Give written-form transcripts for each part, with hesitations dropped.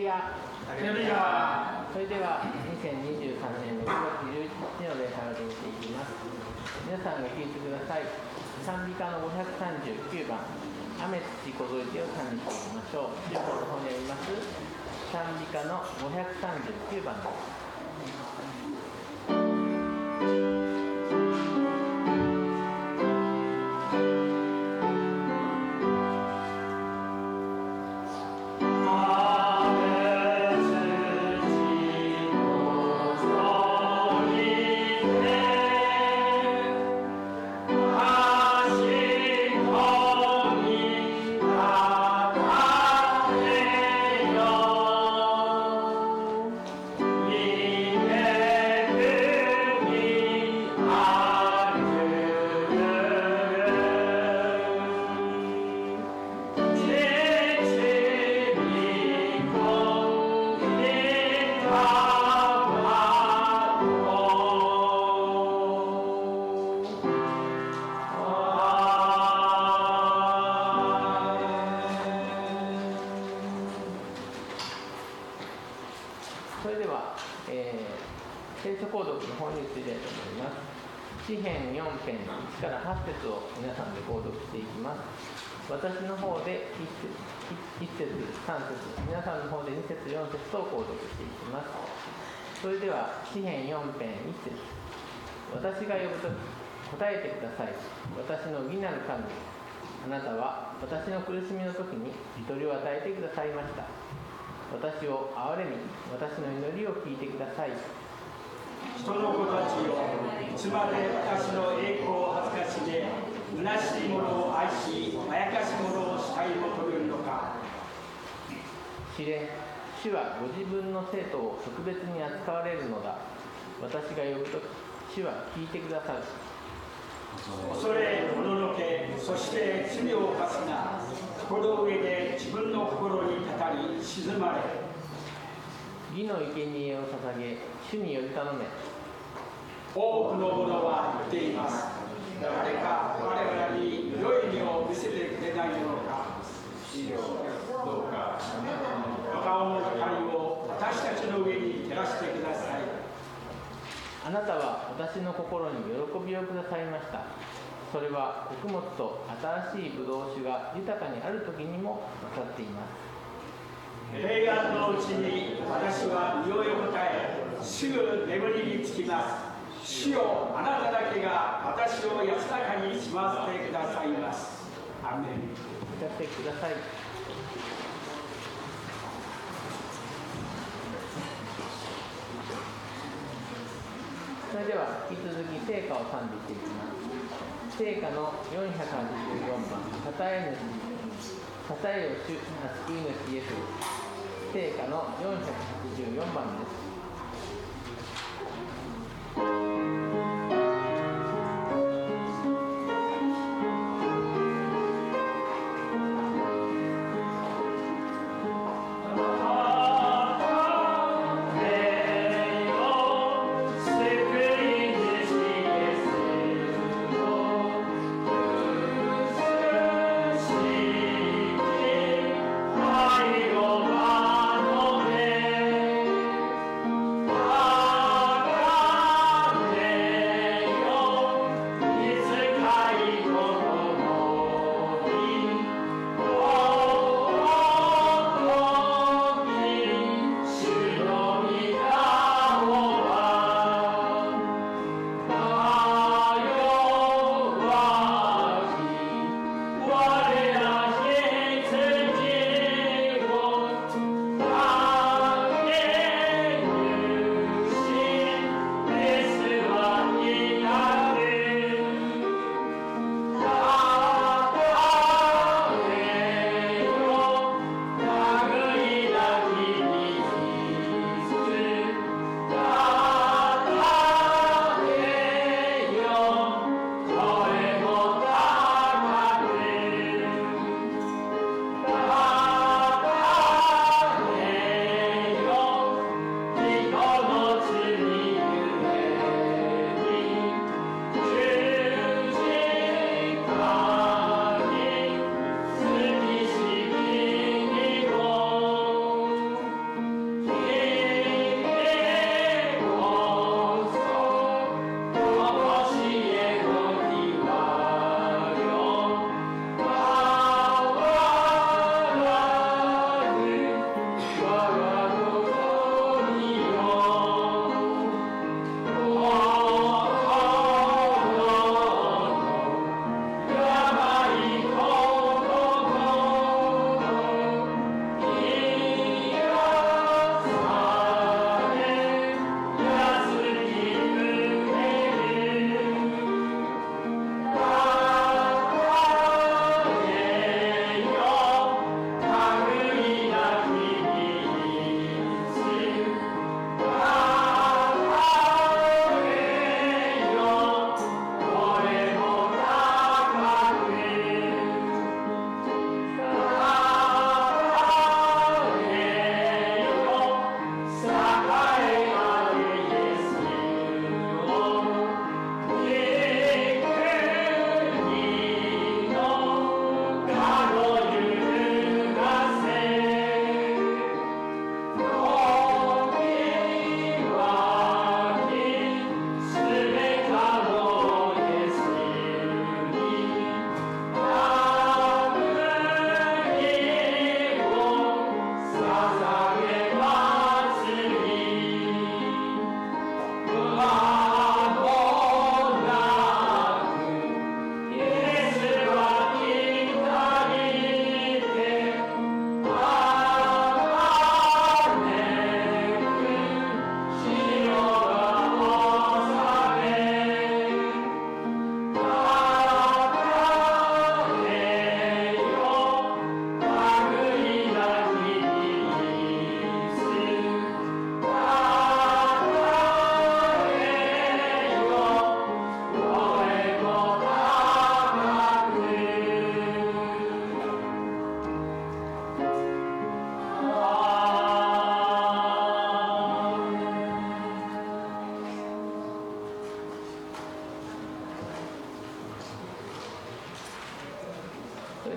ヤ。それでは2023年6月11日の礼拝を始めていきます。皆さんが聞いてください。賛美歌の539番、雨土こぞいてを賛美していきましょう。中高の方にあります、賛美歌の539番です。詩編4編1から8節を皆さんで購読していきます。私の方で1節、3節、皆さんの方で2節、4節と購読していきます。それでは詩編4編1節、私が呼ぶとき答えてください。私の義なる神、あなたは私の苦しみの時にゆとりを与えてくださいました。私を憐れみ、私の祈りを聞いてください。人の子たちよ、いつまで私の栄光を恥ずかしげ、虚しいものを愛し、まやかしものを慕い求めるのか。知れ、主はご自分の生徒を特別に扱われるのだ。私が呼ぶとき、主は聞いてくださる。恐れおののけ、そして罪を犯すな。この上で自分の心に語り静まれ。義の生贄を捧げ、主に呼び頼め。多くの者は言っています。誰か我々に良い目を見せてくれないのか。主よ、どうか顔の光を私たちの上に照らしてください。あなたは私の心に喜びをくださいました。それは穀物と新しいブドウ酒が豊かにある時にも勝っています。平安のうちに私は身を横たえ、すぐ眠りにつきます。主よ、あなただけが私を安らかにしませてくださいます。アーメン。歌ってください。それでは引き続き聖歌を賛美していきます。聖歌の484番、たたえよ主、救い主イエス。聖歌の484番です。愛を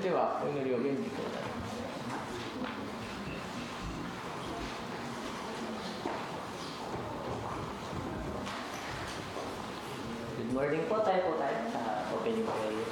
れではお祈りを読んでください。Good morning po, tayo sa opening prayer.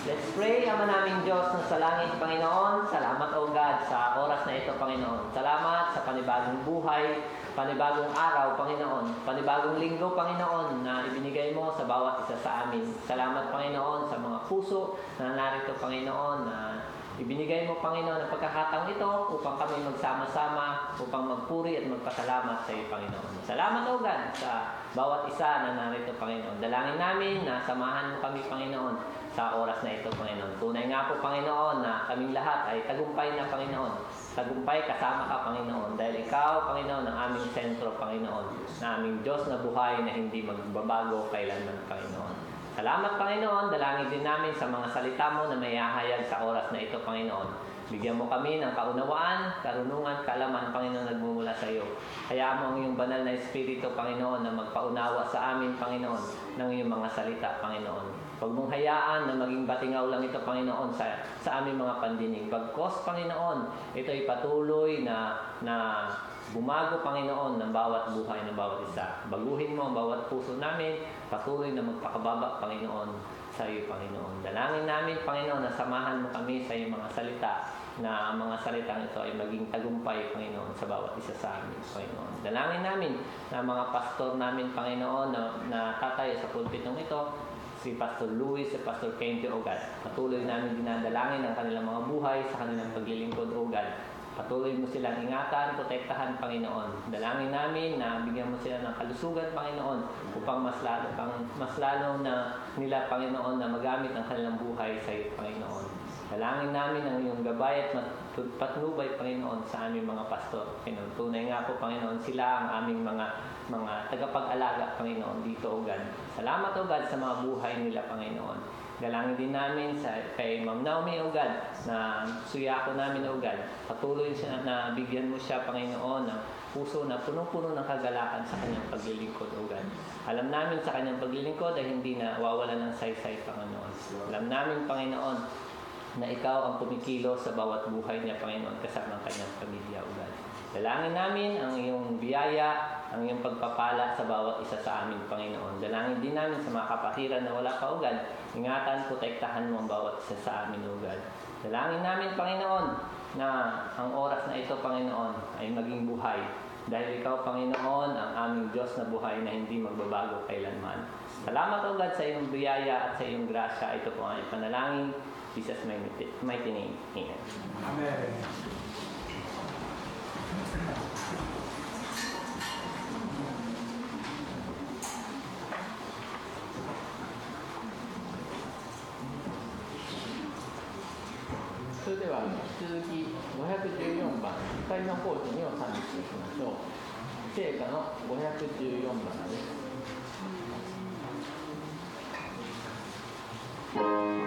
Let's pray. Ama naming Diyos na sa langit, Panginoon, salamat o God sa oras na ito, Panginoon. Salamat sa panibagong buhay, panibagong araw, Panginoon, panibagong linggo, Panginoon, na ibinigay mo sa bawat isa sa amin. Salamat, Panginoon, sa mga puso na narito, Panginoon, na ibinigay mo, Panginoon, ang pagkakataong ito upang kami magsama-sama, upang magpuri at magpasalamat sa iyo, Panginoon. Salamat, O God, sa bawat isa na narito, Panginoon. Dalangin namin na samahan mo kami, Panginoon, sa oras na ito, Panginoon. Tunay nga po, Panginoon, na kaming lahat ay tagumpay na, Panginoon. Tagumpay kasama ka, Panginoon. Dahil ikaw, Panginoon, ang aming sentro, Panginoon. Na aming Diyos na buhay na hindi magbabago kailanman, Panginoon. Salamat, Panginoon. Dalangin din namin sa mga salita mo na may hahayag sa oras na ito, Panginoon. Bigyan mo kami ng kaunawaan, karunungan, kaalaman, Panginoon, nagmumula sa iyo. Hayaan mo ang iyong banal na Espiritu, Panginoon, na magpaunawa sa amin, Panginoon, ng iyong mga salita, Panginoon. Huwag mong hayaan na maging batingaw lang ito, Panginoon, sa aming mga pandinig. Bagkos, Panginoon, ito ay patuloy na bumago, Panginoon, ng bawat buhay ng bawat isa. Baguhin mo ang bawat puso namin, patuloy na magpakababa, Panginoon, sa iyo, Panginoon. Dalangin namin, Panginoon, na samahan mo kami sa iyong mga salita, na ang mga salitang ito ay maging tagumpay, Panginoon, sa bawat isa sa amin, Panginoon. Dalangin namin na mga pastor namin, Panginoon, na tatay sa pulpitong ito, si Pastor Luis, si Pastor Kente, O God. Patuloy namin dinadalangin ang kanilang mga buhay sa kanilang paglilingkod, O God. Patuloy mo silang ingatan, protektahan, Panginoon. Dalangin namin na bigyan mo sila ng kalusugan, Panginoon, upang mas lalo na nila, Panginoon, na magamit ang kanilang buhay sa iyo, Panginoon. Dalangin namin ang iyong gabay at patnubay, Panginoon, sa aming mga pastor. Panginoon, tunay nga po, Panginoon, sila ang aming mga tagapag-alaga, Panginoon, dito, O God. Salamat, O God, sa mga buhay nila, Panginoon. Dalangin din namin kay Ma'am Naomi, O God, na suyako namin, O God. Patuloy siya na bigyan mo siya, Panginoon, ng puso na punong-puno ng kagalakan sa kanyang paglilingkod, O God. Alam namin sa kanyang paglilingkod ay hindi na wawalan ng saysay, Panginoon. Alam namin, Panginoon, na ikaw ang pumikilos sa bawat buhay niya, Panginoon, kasama ang kanyang pamilya, O God. Dalangin namin ang iyong biyaya, ang iyong pagpapala sa bawat isa sa amin, Panginoon. Dalangin din namin sa mga kapatiran na wala pa, O God. Ingatan, protektahan mo ang bawat isa sa amin, O God. Dalangin namin, Panginoon, na ang oras na ito, Panginoon, ay maging buhay. Dahil ikaw, Panginoon, ang aming Diyos na buhay na hindi magbabago kailanman. Salamat, O God, sa iyong biyaya at sa iyong grasya. Ito po ang ipanalangin. Jesus' mighty name. Amen. Amen. So れでは続き514番光のコーチにを賛美していきましょう。聖歌の514番です。「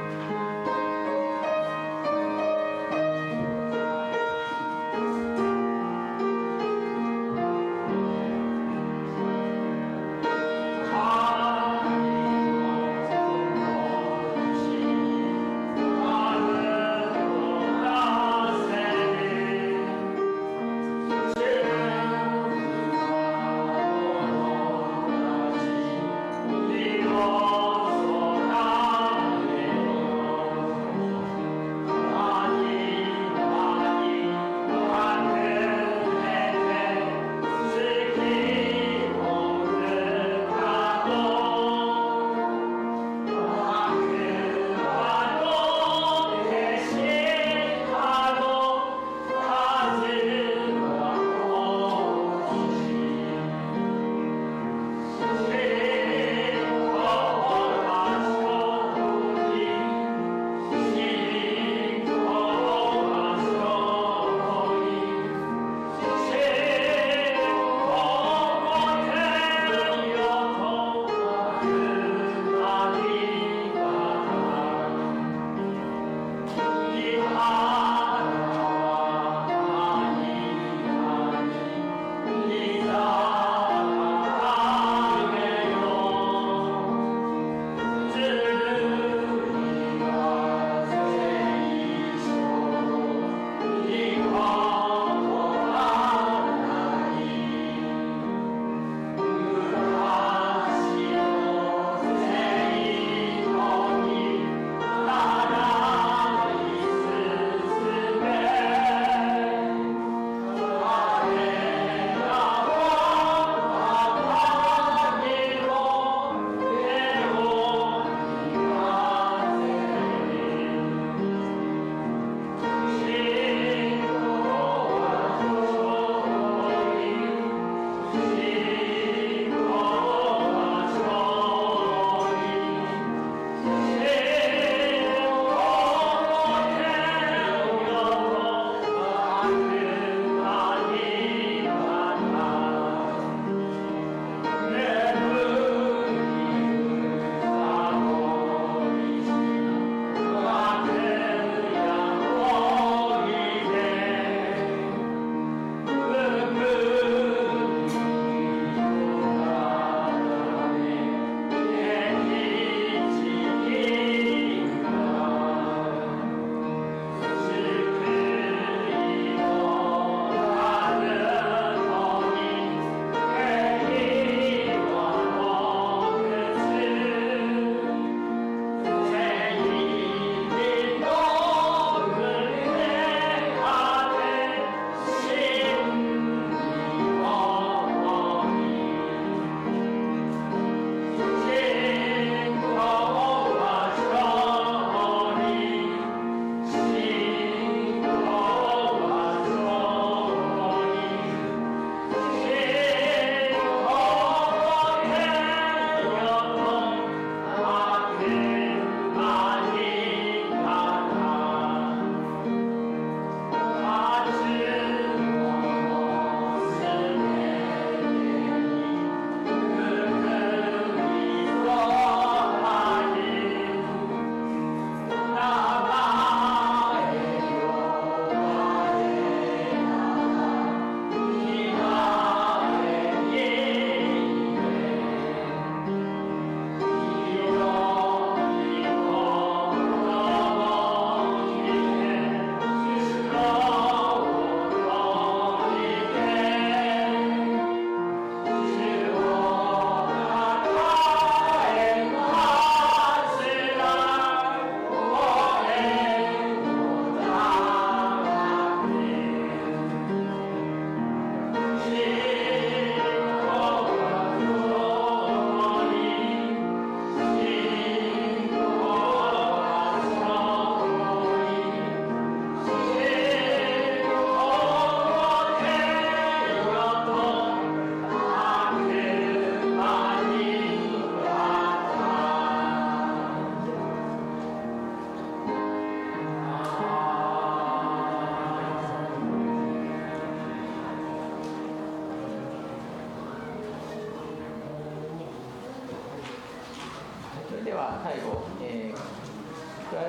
は最後、クライ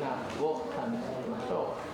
ナーを賛美しましょう。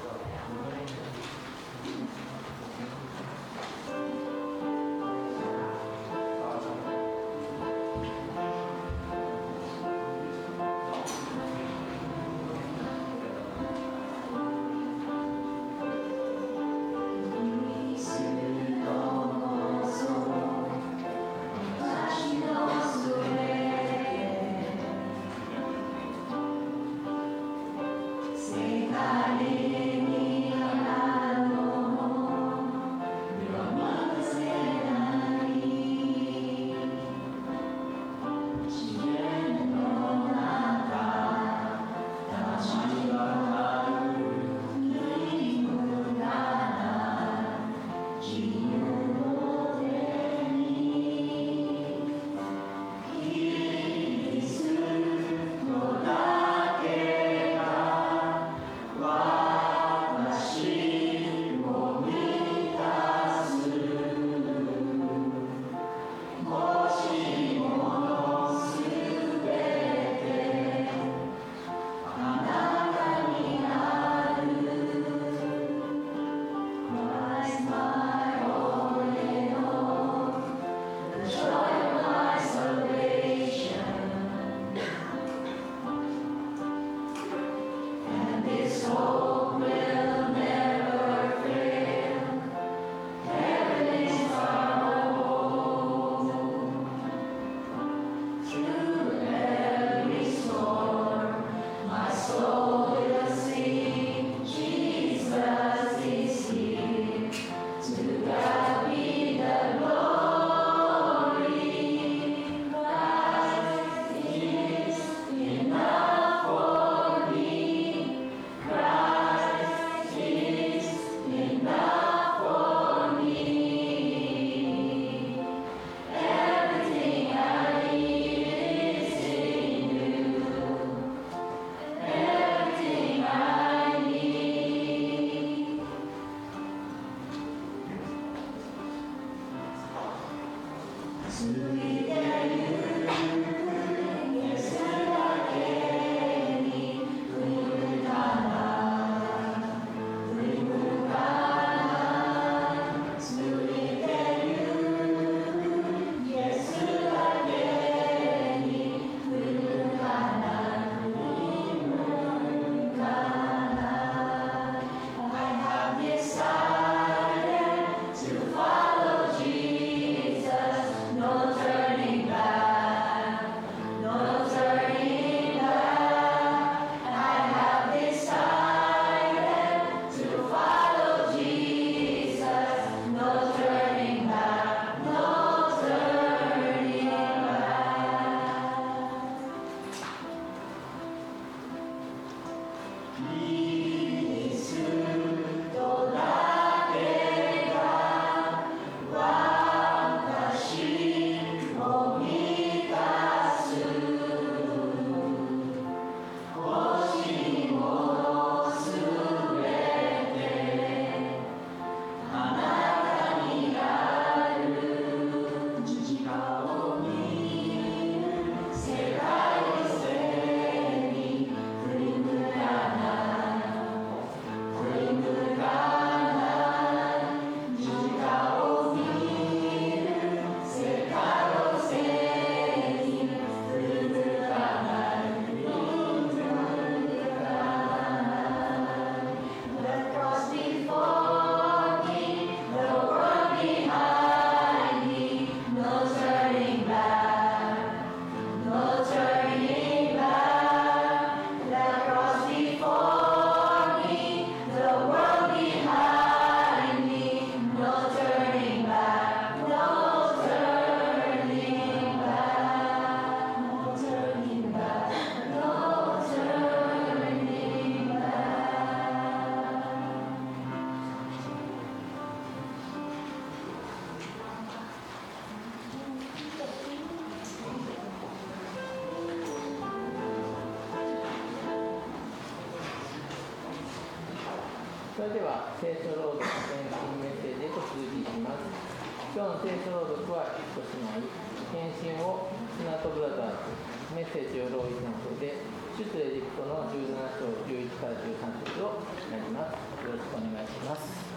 それでは聖書朗読献身メッセージへと続きします。今日の聖書朗読は1と姉妹、献身をスナトブラザーズメッセージをロイ先生で、出エジプトの17章11から13節をやります。よろしくお願いします。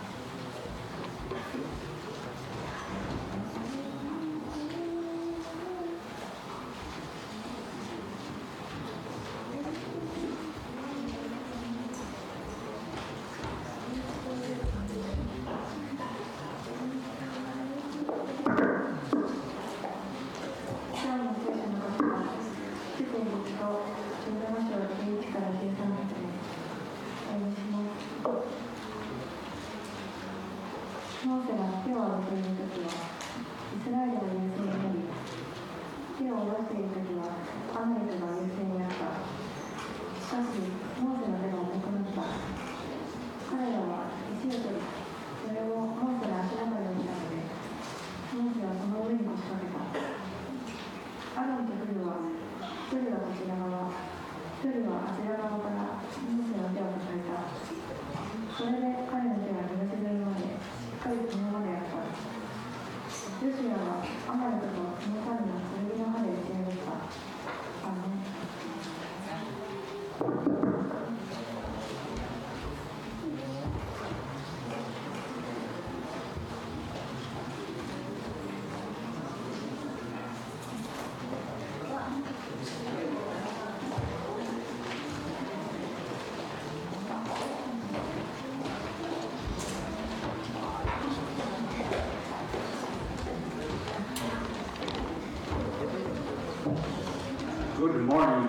Good morning.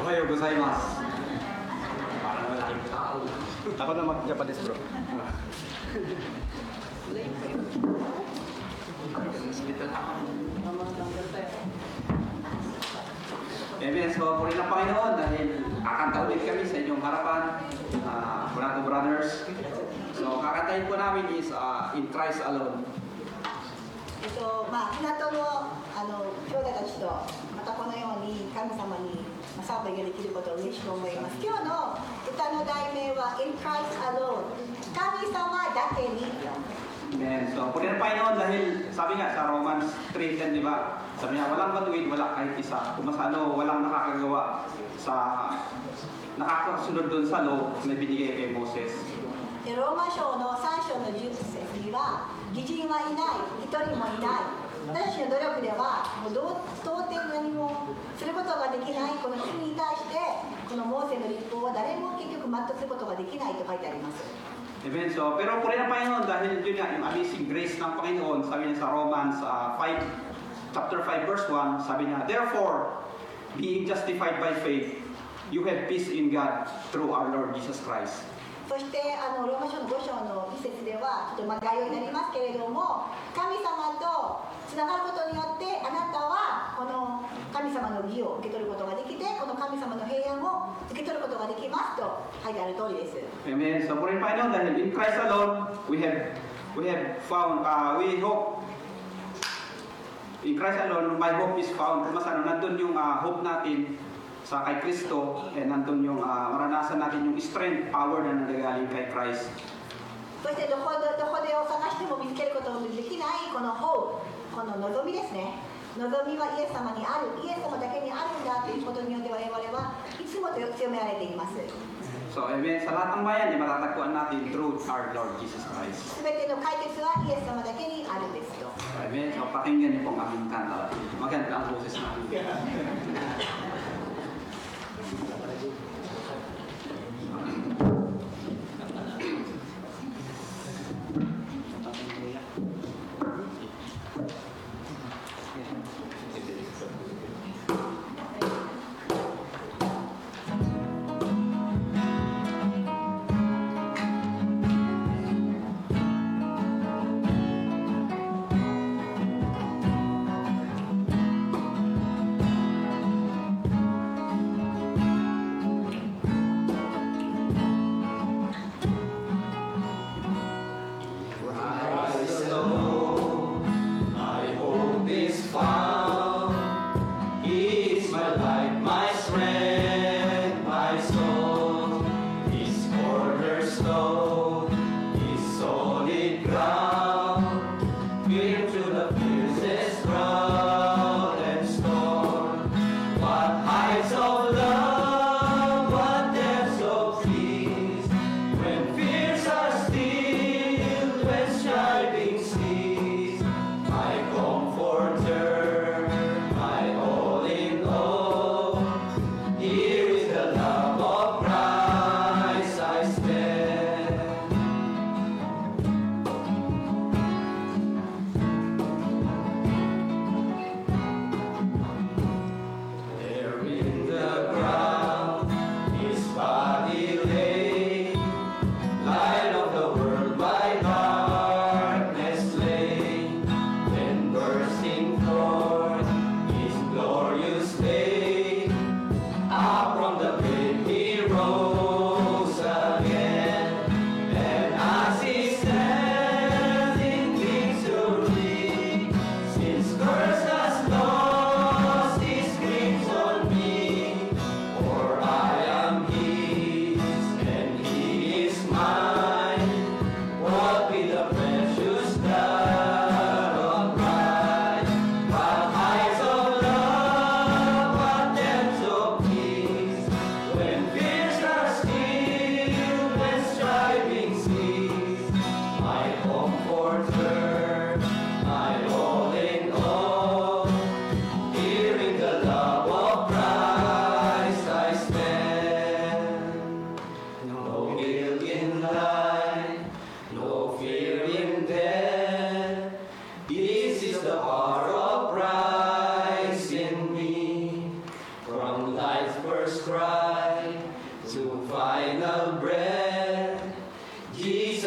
おはようございます。Ako naman Japanese bro. Amen. So, puri ng Panginoon dahil kakanta ulit kami sa inyong harapan, mga brothers. So, kakantahin po namin is In Christ Alone. 港の兄弟たちとまたこのように神様に賛美ができることを嬉しく思います。今日の歌の題名は In Christ Alone 神様だけに。 Amen. So, puri ng Panginoon dahil sabi nga sa Romans 3:10, di ba? Sabi niya, walang matuwid, wala kahit isa. Kung masano, walang nakakagawa sa nakakasunod doon sa law na binigay kay Moses. ローマ書の3章の10節には義人はいない、一人もいない。私たちの努力ではもう到底何もすることができないこの罪に対してこのモーセの律法は誰も結局全うすることができないと書いてあります。 Amen. So, pero puri ng Panginoon dahil yun nga, yung amazing grace ng Panginoon, sabi niya sa Romans chapter 5 verse 1, sabi niya, Therefore, being justified by faith, you have peace in God through our Lord Jesus Christ. そしてローマ書の5章の一節ではちょっと概要になりますけれども、神様とつながることによってあなたはこの神様の義を受け取ることができて、この神様の平安を受け取ることができますと書いてある通りです。 Amen. So, puri ng Panginoon dahil in Christ alone, we have found, we hope, in Christ alone, my hope is found. Kung masano, nandun yung hope natin sa kay Kristo, nandun yung maranasan natin yung strength, power na nanggagaling kay Christ. そしてどこでを探しても見つけることのできないこのhope、この望みですね。望みはイエス様にある、イエス様だけにあるんだということによって我々はいつも強められています。 So, amen. Sa lahat ng bayan, matatagpuan natin through our Lord Jesus Christ. すべての解決はイエス様だけにあるんですと。 Amen. So, pakinggan niyo pong aming kanta. Maganda ang boses natin.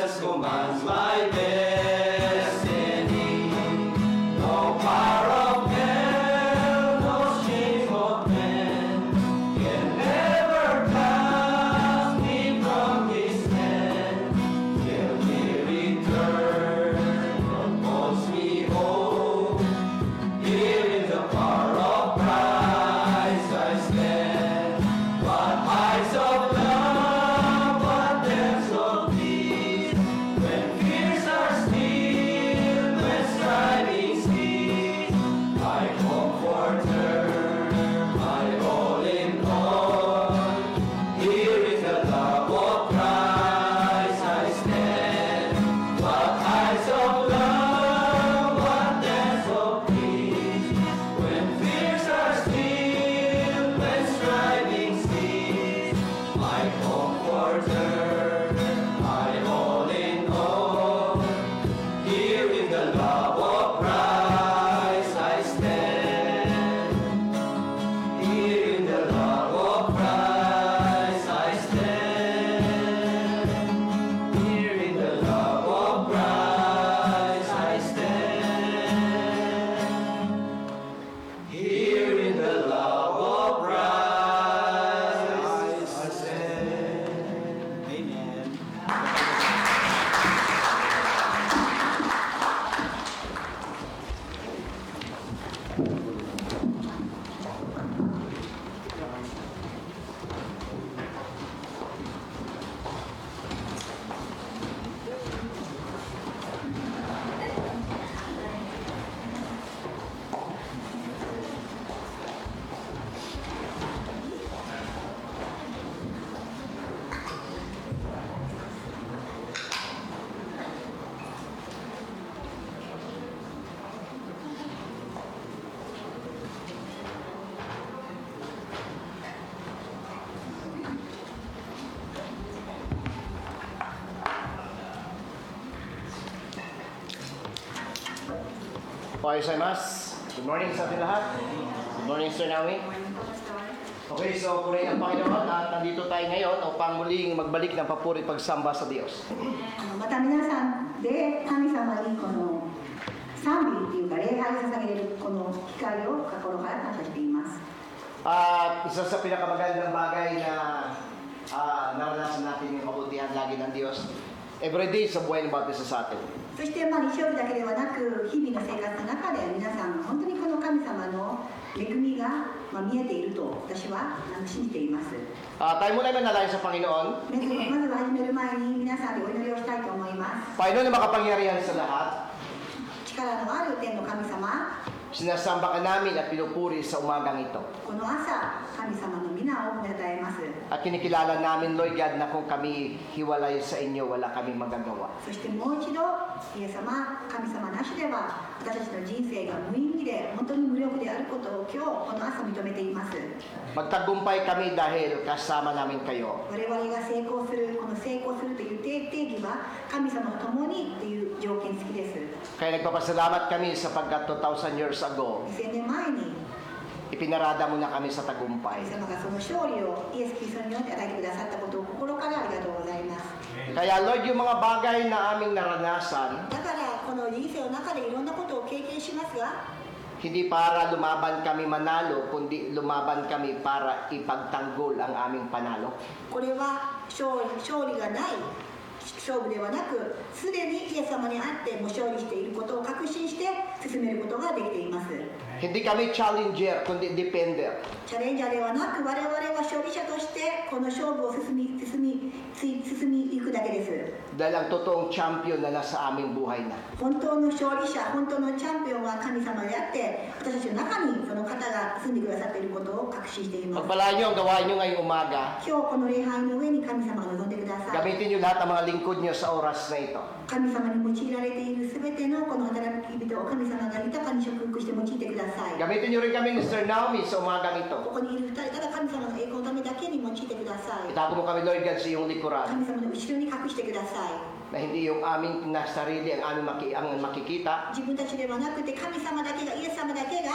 Jesus commands my destiny. No power of hell, no shame of man can ever cast me from his hand. Till he return, calls me home. Here in the power of Christ I stand. What heights of love, what depths of peace. When fears are still, when striving cease, my comforter, my all in all. Here in the love of Christ I stand. What heights of love, what depths of peace. When fears are still, when striving cease, my comforter, my all in all. Here in the love of Christ I stand. Here in the love of Christ I stand. Here in the love of Christ I stand. Here in the love of Christ I stand. Amen. Ohayoshimashita. Good morning sa ating lahat. Good morning, Sir Naomi. Okay, so purihin ang Panginoon at nandito tayo ngayon upang muling magbalik ng papuri pagsamba sa Diyos. また皆さんで神様にこの賛美っていうか礼拝を捧げるこの機会を心から感謝しています。 At isa sa pinakamagandang bagay na naranasan natin yung kabutihan lagi ng Diyos everyday sa buhay ng bawat isa sa atin. そして日曜日だけではなく日々の生活の中で皆さんが本当にこの神様の恵みが見えていると私は信じています。 Tayo muna manalangin sa Panginoon. まずは始める前に皆さんでお祈りをしたいと思います。 Panginoon na makapangyarihan sa lahat, 力のある天の神様、 sinasamba ka namin at pinupuri sa umagang ito. この朝神様の皆を褒めたたえます。 At kinikilala namin, Lord God, na kung kami hiwalay sa inyo, wala kami magagawa. そしてもう一度イエス様、神様なしでは私たちの人生が無意味で本当に無力であることを今日この朝認めています。 Magtagumpay kami dahil kasama namin kayo. 我々が成功するこの成功するという定義は神様と共にという条件付きです。 Kaya nagpapasalamat kami sapagkat 2,000 years ago, 2000年前に ipinarada mo na kami sa 神 tagumpay. 様がその勝利をイエス・キリストによって与えてくださったことを心からありがとうございます。 Kaya Lord, yung mga bagay na aming naranasan, だからこの人生の中でいろんなことを経験しますが、 hindi para lumaban kami manalo, kundi lumaban kami para ipagtanggol ang aming panalo. これは勝利がない勝負ではなく、すでにイエス様にあっても勝利していることを確信して進めることができています。 Hindi kami challenger, kundi defender. チャレンジャーではなく我々は勝利者としてこの勝負を進みいくだけです。 Dahil ang totoong champion na nasa aming buhay na. 本当の勝利者、本当のチャンピオンは神様であって私たちの中にその方が住んでくださっていることを確信しています。 Pagpalaan nyo ang gawain nyo ngayong umaga. 今日この礼拝の上に神様が望んでください。 Gamitin nyo lahat ang mga lingkod nyo sa oras na ito. 神様に用いられているすべてのこの働き人を神様が豊かに祝福して用いてください。 Gamitin nyo rin kami, Mr. Naomi, sa umagang ito. ここにいる二人から神様の栄光のためだけに用いてください。 Itago mo kami, Lord God, sa iyong likuran. 神様の後ろに隠してください。 Na hindi yung aming na sarili ang aming makikita, 自分たちではなくて神様だけが、イエス様だけが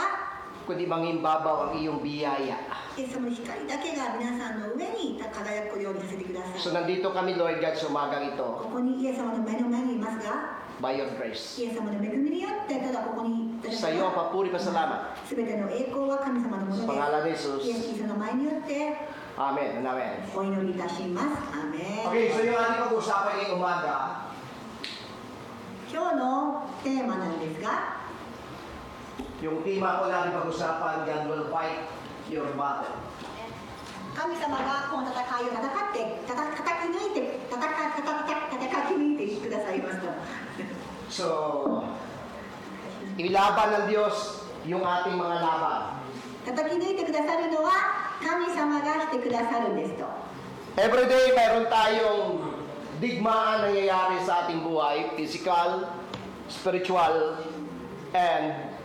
kundi mangimbabaw ang iyong biyaya. イエス様の光だけが皆さんの上に輝くようにさせてください。 So nandito kami, Lord God, sa umagang ito, ここにイエス様の目の前にいますが、 by your grace. イエス様の恵みによってただここにいただき Sa iyo ang papuri pasalamat. すべての栄光は神様のも Sa の pangalan ni です。 Jesus. イエス・キリストの名前によって Amen and amen. お祈りいたします。アーメン。 Okay, so yung ating pag-usapan ngayong umaga, 今日のテーマなんですが、 yung tema ko natin pag-usapan, God will fight your battle. 神様がこの戦いを戦って叩き抜いてくださいますと。 So, ilaban ng Diyos yung ating mga laban. 叩き抜いてくださるのは神様がしてくださるんですと。 Every day, mayroon tayong digmaan nangyayari sa ating buhay, physical, spiritual, and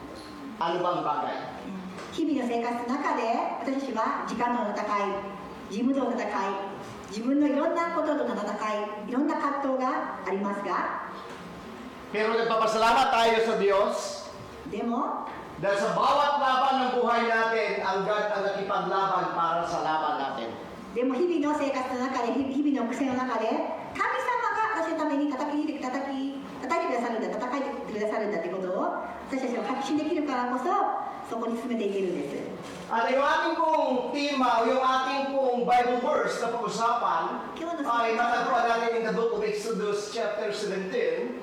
ano bang bagay. 日々の生活の中で私たちは時間の戦い、事務の戦い、自分のいろんなこととの戦い、いろんな葛藤がありますが、 Pero nagpapasalamat tayo sa Diyos でも dahil sa bawat laban ng buhay natin, ang God ang nakipaglaban para sa laban natin. 日々の生活の中で日々の癖の中で神様が私のために叩いてくださるんだ、叩いてくださるんだということを私たちは確信できるからこそそこに進めていけるんです。 At yung ating pong tema o yung ating pong Bible verse na pag-usapan ay matagpuan natin in the book of Exodus chapter 17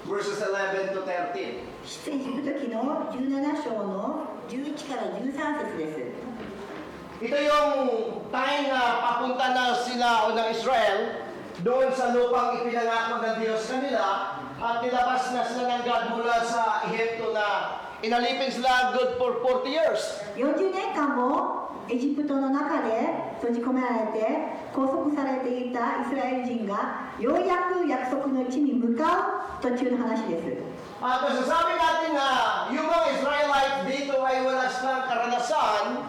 verses 11 to 13. 出エジプト記の17章の11から13節です。 Ito yung time na papunta na sila o ng Israel doon sa lupang ipinangako ng Diyos kanila at nilabas na sila ng God mula sa Ehipto na inalipin sila good for 40 years. 40年間もエジプトの中で閉じ込められて拘束されていたイスラエル人がようやく約束の地に向かう途中の話です。 At masasabi natin na yung mga Israelites dito ay wala silang karanasan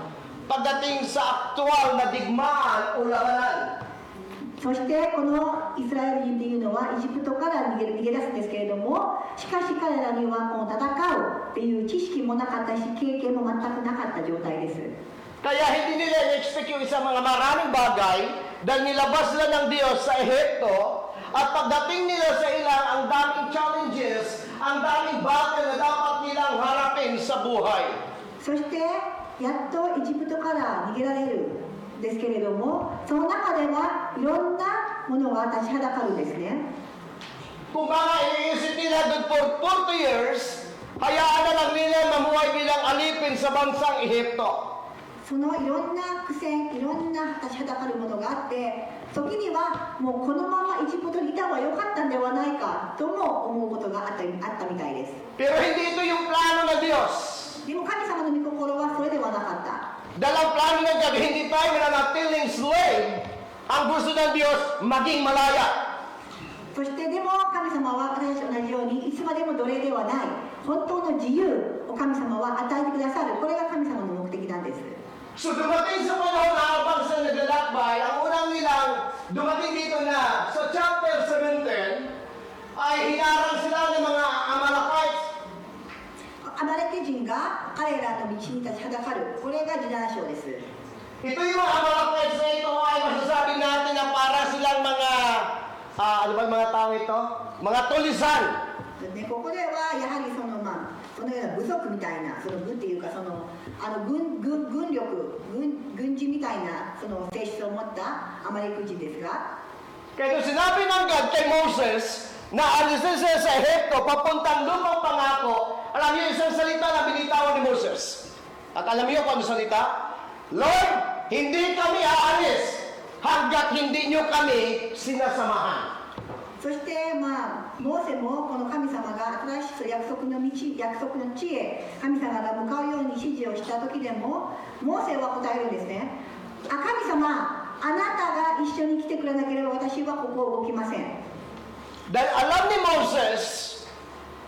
pagdating sa aktual na digmaan o labanan. そしてこのイスラエル人というのはエジプトから逃げ出すんですけれども、しかし彼らにはこの戦うっていう知識もなかったし経験も全くなかった状態です。 Kaya hindi nila in-expect yung isang mga maraming bagay dahil nilabas sila ng Diyos sa Ehipto at pagdating nila sa ilang ang daming challenges, ang daming battle na dapat nilang harapin sa buhay. そしてやっとエジプトから逃げられるんですけれども、その中ではいろんなものが立ちはだかるんですね。 Kung baka iniisip nila doon for 40 years, hayaan na lang nila mamuhay bilang alipin sa bansang Ehipto. そのいろんな苦戦、いろんな立ちはだかるものがあって、時にはもうこのままエジプトにいた方が良かったんではないかとも思うことがあったみたいです。 Pero hindi ito yung plano ng Diyos. でも神様の御心はそれではなかった。 Dahil ang plano ng God, hindi tayo mananatiling slave. Ang gusto ng Diyos, maging malaya. そしてでも神様は私たちと同じようにいつまでも奴隷ではない本当の自由を神様は与えてくださる。これが神様の目的なんです。 So dumating sa panahon na habang sila naglalakbay, ang unang nilang dumating dito na sa chapter 17 ay hinarang sila ng mga Amalekites. アマレケ人が彼らの道に立ちはだかる。これが17章です。 Ito yung mga Amalekites na ito ay masasabi natin na para silang mga, ano ba yung mga tao ito? Mga tulisan. でここではやはりそのような部族みたいな、その部っていうか軍人みたいなその性質を持ったアマレク人ですが、 Kaya nung sinabi ng God kay Moses na alisin siya sa Ehipto papuntang lupang pangako, alam niyo isang salita na binitawan ni Moses. At alam niyo kung ano salita? Lord, hindi kami aalis hanggat hindi niyo kami sinasamahan. そしてモーセもこの神様が新しい約束の地へ神様が向かうように指示をした時でもモーセは答えるんですね。神様、あなたが一緒に来てくれなければ私はここを動きません。 Dahil alam ni Moses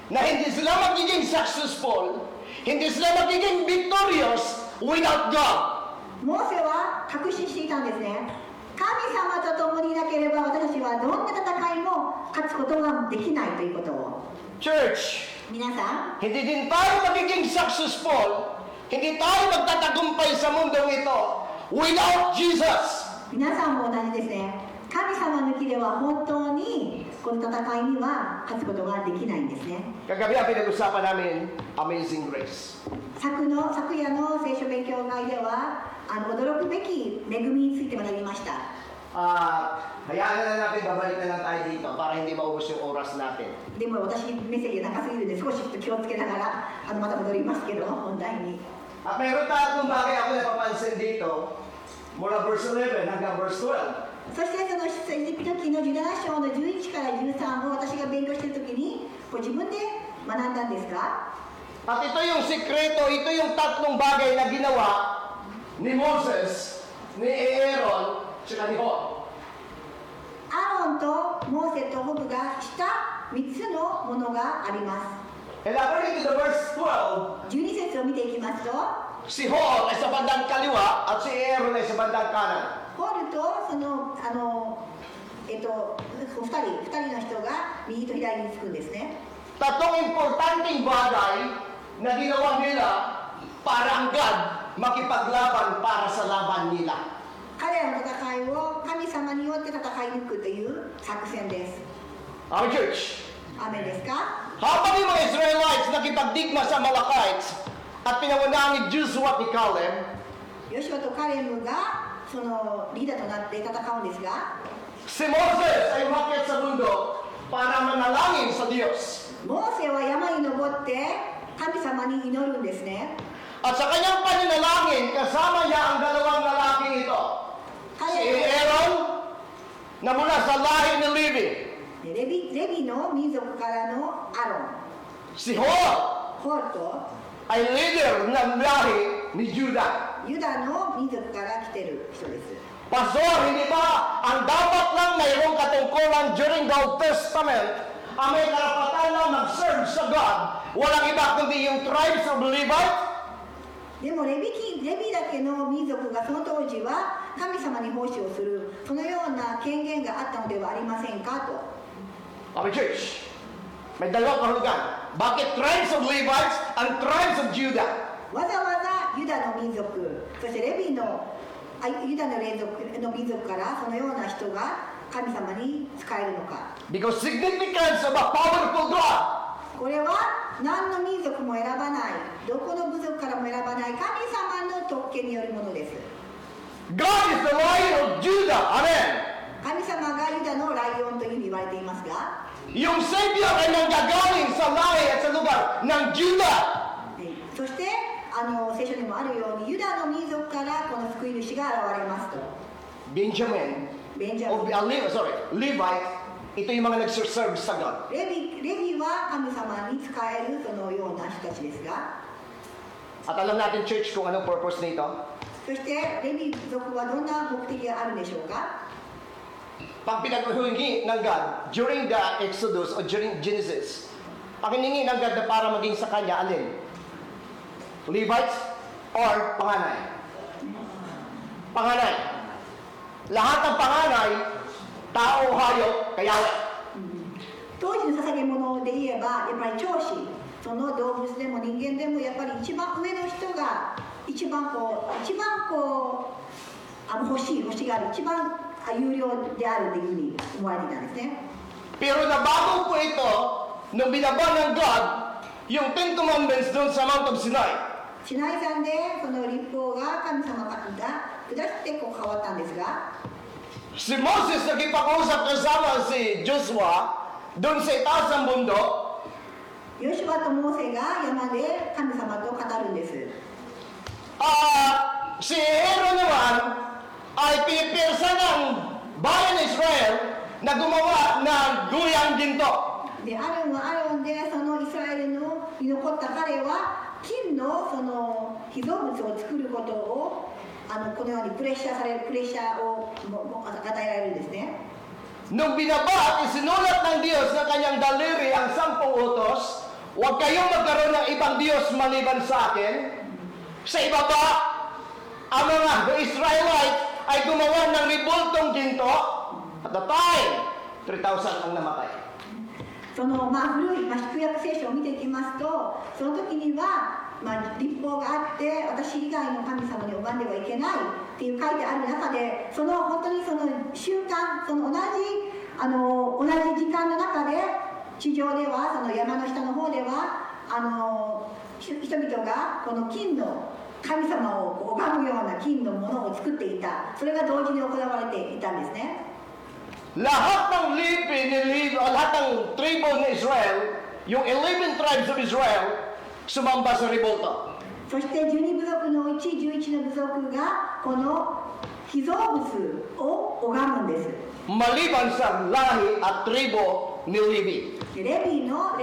na hindi sila magiging successful, hindi sila magiging victorious without God. モーセは確信していたんですね。神様と共にいなければ私たちはどんな戦いも勝つことができないということを。 Church, 皆さん、 hindi din tayo magiging successful Hindi tayo magtatagumpay sa mundong ito without Jesus. 皆さんも同じですね。神様抜きでは本当にこの戦いには勝つことができないんですね。 Kagabi ang pinag-usapan namin, Amazing Grace. 昨夜の聖書勉強会では驚くべき恵みについて学びました。 Hayaan na natin, babalik na lang tayo dito para hindi maubos yung oras natin. でも私メッセージが長すぎるので少し気をつけながらまた戻りますけど本題に。 At mayroon tatlong bagay ako napapansin dito mula verse 11 hanggang verse 12. そしてそのエジプト記の17章の11から13を私が勉強しているときにこれ自分で学んだんですか？ At ito yung sikreto, ito yung tatlong bagay na ginawa ni Moses, ni Aaron, tsaka ni Hor. アロンとモーセとホブがした3つのものがあります。 And according to the verse 12, 12節を見ていきますと、 si Hor ay sa bandang kaliwa at si Aaron ay sa bandang kanan. ホールとその2人の人が右と左につくんですね。 Tatlong importanteng bagay na ginawa nila para ang God makipaglaban para sa laban nila. 彼らの戦いを神様によって戦い抜くという作戦です。 Our church, アーメンですか？ habang yung mga Israelites nakipagdigma sa Amalekites at pinangunahan ni Joshua at ni Caleb, ヨシュアとカレムがそのリーダーとなって戦うんですが、 si Moses ay umakyat sa bundok para manalangin sa Diyos. モーセは山に登って神様に祈るんですね。 At sa kanyang paninalangin, kasama niya ang dalawang lalaking ito. Si Aaron na mula sa lahi ni Levi. レビの民族からのアロン、 Si Hor ホールと ay leader ng lahi ni Judah. ユダの民族から来てる人です。 Pastor, hindi ba ang dapat lang mayroong katungkulan during the Old Testament ang may karapatan lang mag-serve sa God, walang iba kundi yung tribes of Levite? でもレビだけの民族がその当時は神様に奉仕をするそのような権限があったのではありませんかと。 Kami church, may dalawang kahulugan. Bakit tribes of Levites and tribes of Judah? わざわざユダの民族、そしてユダの民族からそのような人が神様に仕えるのか。 Because significance of a powerful God. これは何の民族も選ばない、どこの部族からも選ばない神様の特権によるものです。 God is the Lion of Judah. Amen. 神様がユダのライオンというふうに言われていますが、 Yung Savior ay nanggagaling sa lahi at sa lugar ng Judah. そして聖書にもあるようにユダの民族からこの救い主が現れますと。 Benjamin, ベンジャミン、Levite, ito yung mga nagserserve sa God. レビは神様に仕えるそのような人たちですが、 At alam natin, church, kung anong purpose nito. そしてレビ族はどんな目的があるんでしょうか。 Pag pinaghuhingi ng God during the Exodus o during Genesis, ang hiningi ng God na para maging sa kanya, alin? Levites or panganay? Panganay. Lahat ng panganay, tao, hayop, kayawe. 当時の捧げ物で言えばやっぱり長子、その動物でも人間でもやっぱり一番上の人が一番欲しがる、一番有料であるというふうに思われていたんですね。 Pero nabago po ito nung binaba ng God yung Ten Commandments doon sa Mount of Sinai. シナイ山でその立法が神様が下してこう変わったんですが、 Si Moses nagkipag-usap kasama si Joshua doon sa itaas ng bundok. ヨシュアとモーセが山で神様と語るんです。 Si Aaron naman ay pinipirsa ng bayan ng Israel na gumawa ng guyang ginto. でアロンはアロンでそのイスラエルのに残った彼は金のその被造物を作ることをこのようにプレッシャーを与えられるんですね。 Nung binaba at isinulat ng Diyos na kanyang daliri ang 10 utos, huwag kayong magkaroon ng ibang Diyos maliban sa akin. Sa ibaba, ang mga Israelite ay gumawa ng ribultong ginto. At the time, 3,000 ang namatay. その古い、旧約聖書を見ていきますと、その時には、立法があって私以外の神様に拝んではいけないっていう書いてある中で、その本当にその習慣、その同じ時間の中で地上では、その山の下の方では人々がこの金の神様を拝むような金のものを作っていた。それが同時に行われていたんですね。 Lahat ng lahat ng tribo ni Israel, yung 11 tribes of Israel, sumamba sa revolta. そして12部族のうち11の部族がこの被造物を拝むんです。 Maliban sa lahi at tribo ni Levi. でレ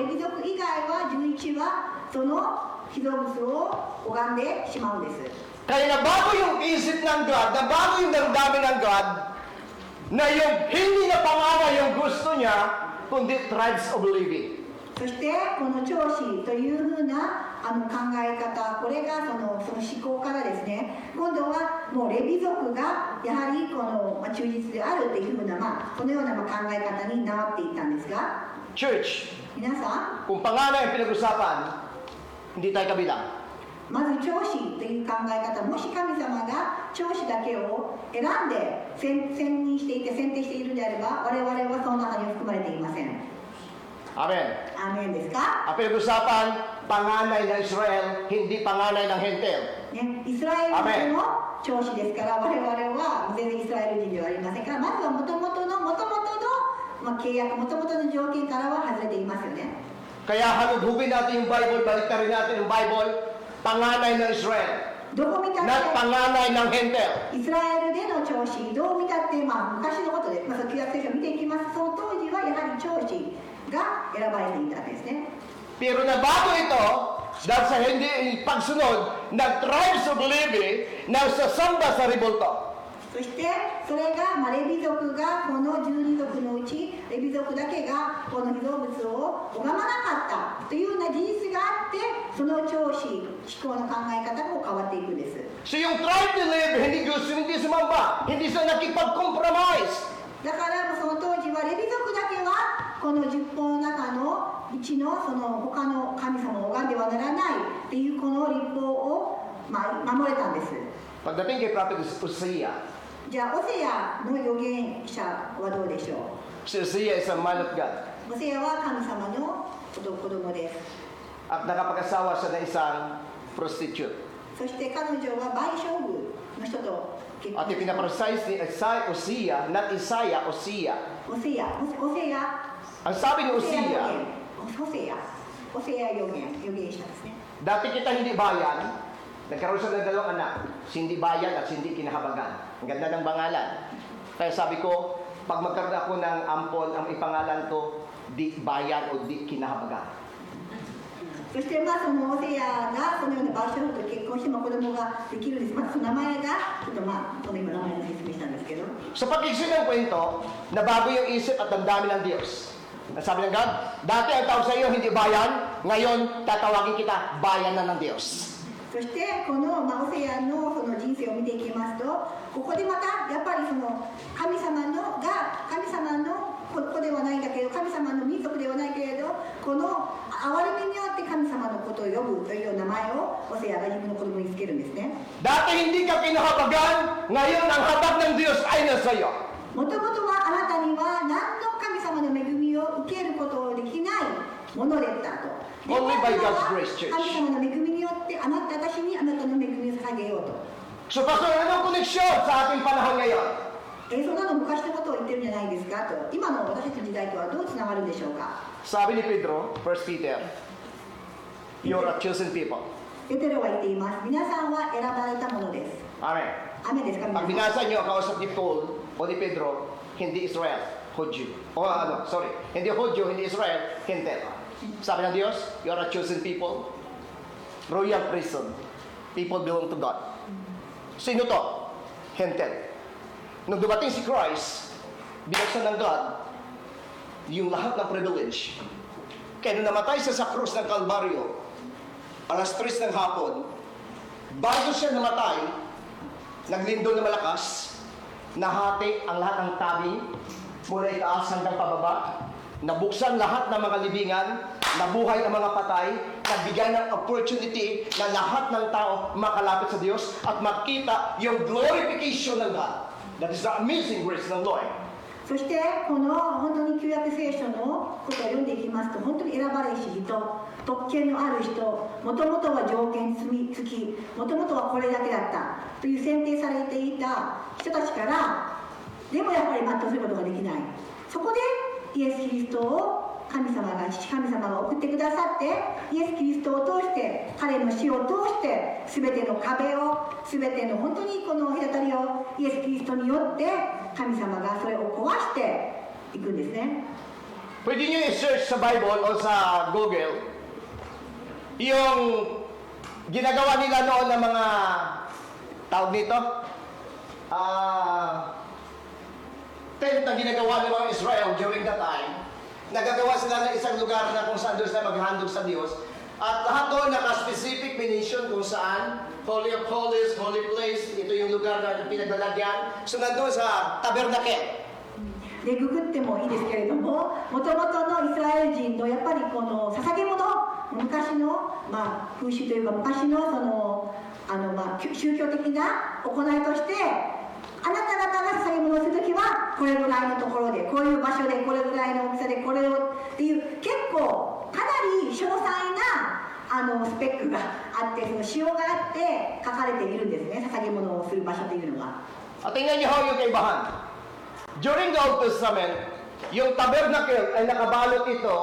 ビ族以外は11はその被造物を拝んでしまうんです。 Kaya nabago yung isip ng God, nabago yung damdamin ng God, na yung hindi na pangalan yung gusto niya, kundi tribes of Levi. そしてこの長子というふうな考え方、これがその思考からですね、今度はもうレビ族がやはりこの忠実であるというふうな、このような考え方になっていったんですが、 Church, 皆さん、 kung pangalan yung pinag-usapan, hindi tayo kabilang. まず長子という考え方、もし神様が長子だけを選んで選任していて選定しているのであれば、我々はその中に含まれていません。 Amen. アーメンですか？ Ang pinag-usapan, panganay ng Israel, hindi panganay ng Hentel. ね、イスラエル人の長子ですから、我々は全然イスラエル人ではありませんから、まずはもともとの契約、もともとの条件からは外れていますよね。 Kaya halughubin natin yung Bible, baliktarin natin yung Bible, panganay ng Israel, どこ見たっ not て panganay ng Hentel. イスラエルでの長子、どう見たって、昔のことで、その旧約聖書を見ていきますと、その当時はやはり長子が選ばれていたんですね。 Pero nabago ito dahil sa hindi pagsunod ng tribes of Levi na sasamba sa revolta. そしてそれが、レビ族がこの12族のうちレビ族だけがこの被造物を拝まなかったというような事実があって、その長子思考の考え方も変わっていくんです。 So yung tribe ni Levi hindi gusto, hindi sumamba, hindi sila nakipag-compromise. だからその当時はレビ族だけはこの10法の中のうちのその他の神様を拝んではならないっていうこの律法を、守れたんです。 Pagdating kay Prophet Hosea, じゃあオセアの預言者はどうでしょう？ si Hosea is a man of God. ホセアは神様の子供です。 At nakapag-asawa siya ng isang prostitute. そして彼女は売商具の人と結 At 婚。 ipinaprecise ni Hosea, not Isaiah, Hosea. ホセア Ang sabi ni ホセア Hosea, ホセア預言者ですね。 dati kita hindi bayan, nagkaroon siya ng dalawang anak, si hindi bayan at si hindi kinahabagan. Ang ganda ng pangalan. Kaya sabi ko, pag magkaroon ako ng ampon, ang ipangalan ko, di bayan o di kinahabagan. そしてそのホセアがそのような売商具と結婚して子供ができるんです。その名前がちょっとこの今名前を説明したんですけど。 Sa pag-iksi ng kwento, nabago yung isip at damdamin ng Diyos. Sabi ng God, dati ang tawag sa iyo hindi bayan, ngayon tatawagin kita bayan na ng Diyos. そしてこの、ホセアのその人生を見ていきますと、ここでまたやっぱりその神様の子ではないんだけど、神様の民族ではないけれど、この憐れみによって神様のことを呼ぶという名前をホセアが自分の子供につけるんですね。 Dati hindi ka kinahabagan, ngayon ang habag ng Diyos ay nasa iyo. もともとはあなたには何の神様の恵みを受けることをできないものでったと。 Only by God's grace, church. 神様の恵みによって私にあなたの恵みを捧げようと。 So, Pastor, anong koneksyon sa ating panahon ngayon? そんなの昔のことを言ってるんじゃないですかと。今の私たちの時代とはどうつながるんでしょうか。 Sabi ni Pedro, 1 Peter, you're a chosen people. ペテロは言っています。皆さんは選ばれたものです。 Amen. 雨ですか Pag 皆さん。 binasa niyo ang kausap ni Paul o ni Pedro, hindi Israel, Hudyo. Hindi Hudyo, hindi Israel, Hentel. Sabi ng Diyos, you're a chosen people, royal priesthood, people belong to God. Sino to? Hentel. Nung dumating si Christ, binuksan ng God yung lahat ng privilege. Kaya nung namatay siya sa krus ng Kalbaryo, alas 3 ng hapon, bago siya namatay, naglindol na malakas, nahati ang lahat ng tabi mula itaas hanggang pababa, nabuksan lahat ng mga libingan, nabuhay ang mga patay, nagbigay ng opportunity na lahat ng tao makalapit sa Diyos at makita yung glorification ng God. That is the amazing grace ng Lord. そしてこの本当に旧約聖書のことを読んでいきますと、本当に選ばれし人、特権のある人、もともとは条件付き、もともとはこれだけだったという選定されていた人たちから、でもやっぱり全うすることができない。そこでイエス・キリストを父神様が送ってくださって、イエス・キリストを通して、彼の死を通して、全ての壁を、全ての本当にこの隔たりをイエス・キリストによって、神様がそれを壊していくんですね。Pwede nyo i-search sa Bible o sa Google yung ginagawa nila noon ng mga tawag nito tent na ginagawa ng mga Israel during that time. Nagagawa sila ng isang lugar na kung saan doon sila maghandog sa Diyos. At lahat doon naka-specific mention kung saan Holy of Holies, Holy Place, ito yung lugar na pinaglalagyan. So nandun sa tabernacle. でググってもいいですけれども、もともとのイスラエル人のやっぱりこの捧げ物、昔の、風習というか昔の宗教的な行いとして、あなた方が捧げ物をするときはこれぐらいのところで、こういう場所で、これぐらいの大きさで、これをっていう結構かなり詳細なスペックがあって、その仕様があって書かれているんですね、捧げ物をする場所というのが。 At tingnan niyo ho yung kaibahan. During the Old Testament, yung tabernacle ay nakabalot ito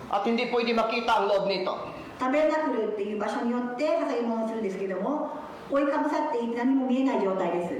at hindi pwede makita ang loob nito. タベルナクルっていう場所によって捧げ物をするんですけども、覆いかぶさっていて何も見えない状態です。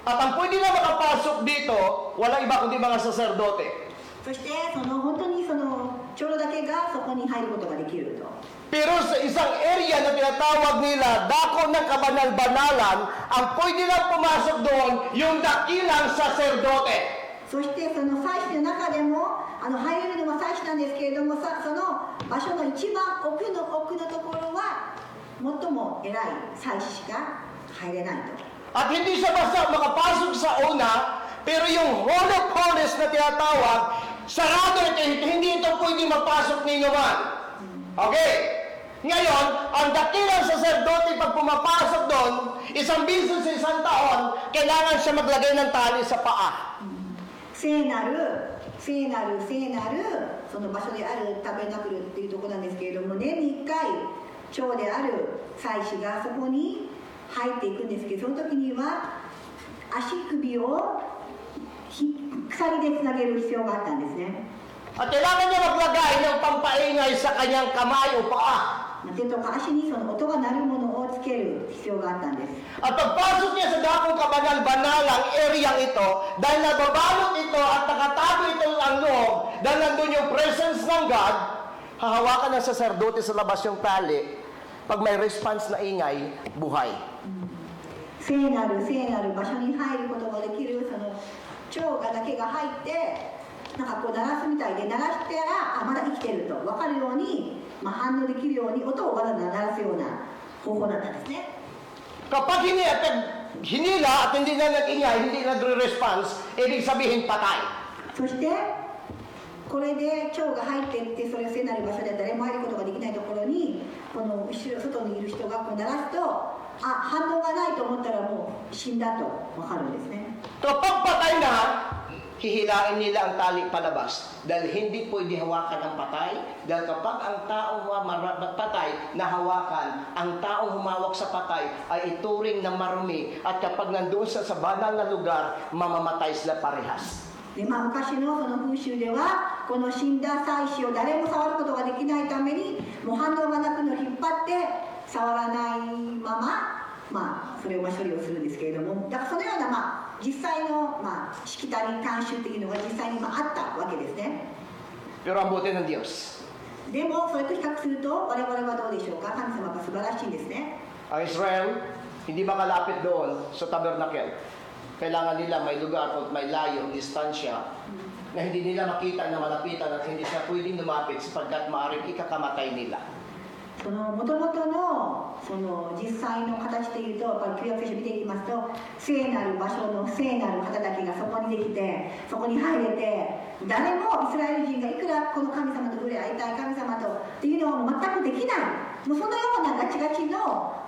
At ang pwede na makapasok dito, walang iba kundi mga saserdote. そして本当に長老だけがそこに入ることができると。 Pero sa isang area na tinatawag nila dako ng kabanal-banalan, ang pwede lang pumasok doon yung dakilang saserdote. そしてその祭司の中でも入れるのは祭司なんですけれども、その場所の一番奥のところは最も偉い祭司しか入れないと。 At hindi siya basta makapasok sa una, pero yung Holy of Holies na tinatawag, sarado ito, hindi ito pwede mapasok ni naman. Okay? Ngayon, ang dakilang saserdote pag pumapasok doon, isang bisis sa isang taon, kailangan siya maglagay ng tali sa paa. 聖なるその場所であるタベナクルっていうところなんですけれども、年に1回長である祭司がそこに入っていくんですけど、その時には足首を鎖でつなげる必要があったんですね。 At kailangan niya maglagay ng pampaingay sa kanyang kamay o paa. 手とか足にその音が鳴るものをつける必要があったんです。 At pagpasok niya sa dakong kabanal-banalang area ito, dahil nababalot ito at nakatago ito ang loob, dahil nandun yung presence ng God, hahawakan ng saserdote sa labas yung tali. Pag may response na ingay, buhay. 聖なる場所に入ることができるその長だけが入って、なんかこう鳴らすみたいで、鳴らしたらまだ生きてると分かるように、反応できるように音をわざわざ鳴らすような方法だったんですね。 Kapag hinila at hindi na nag-ingay, hindi na response, ibig sabihin patay. そしてこれで蝶が入っていって、それを聖なる場所で誰も入ることができないところにこの後ろ外にいる人がこう鳴らすと、反応がないと思ったらもう死んだと分かるんですね。 Kapag patay na, hihilain nila ang tali palabas dahil hindi pwede hawakan ang patay, dahil kapag ang taong patay na hawakan, ang taong humawak sa patay ay ituring na marumi, at kapag nandoon sa banal na lugar, mamamatay sila parehas. で昔のその風習では、この死んだ祭司を誰も触ることができないために、もう反応がなくの引っ張って触らないまま、それを処理をするんですけれども、だからそのような実際のしきたり慣習っていうのが実際にあったわけですね。 Pero ang buti ng Diyos, でもそれと比較すると我々はどうでしょうか。神様が素晴らしいんですね。 ang Israel, hindi makalapit doon sa tabernacle. Kailangan nila may lugar o may layo, distansya, na hindi nila makita na malapitan at hindi siya pwedeng lumapit sapagkat maaaring ikakamatay nila. その元々のその実際の形でいうと、やっぱり旧約聖書見ていきますと、聖なる場所の聖なる方だけがそこにできて、そこに入れて、誰もイスラエル人がいくらこの神様と触れ合いたい、神様とっていうのは全くできない、もうそのようなガチガチの、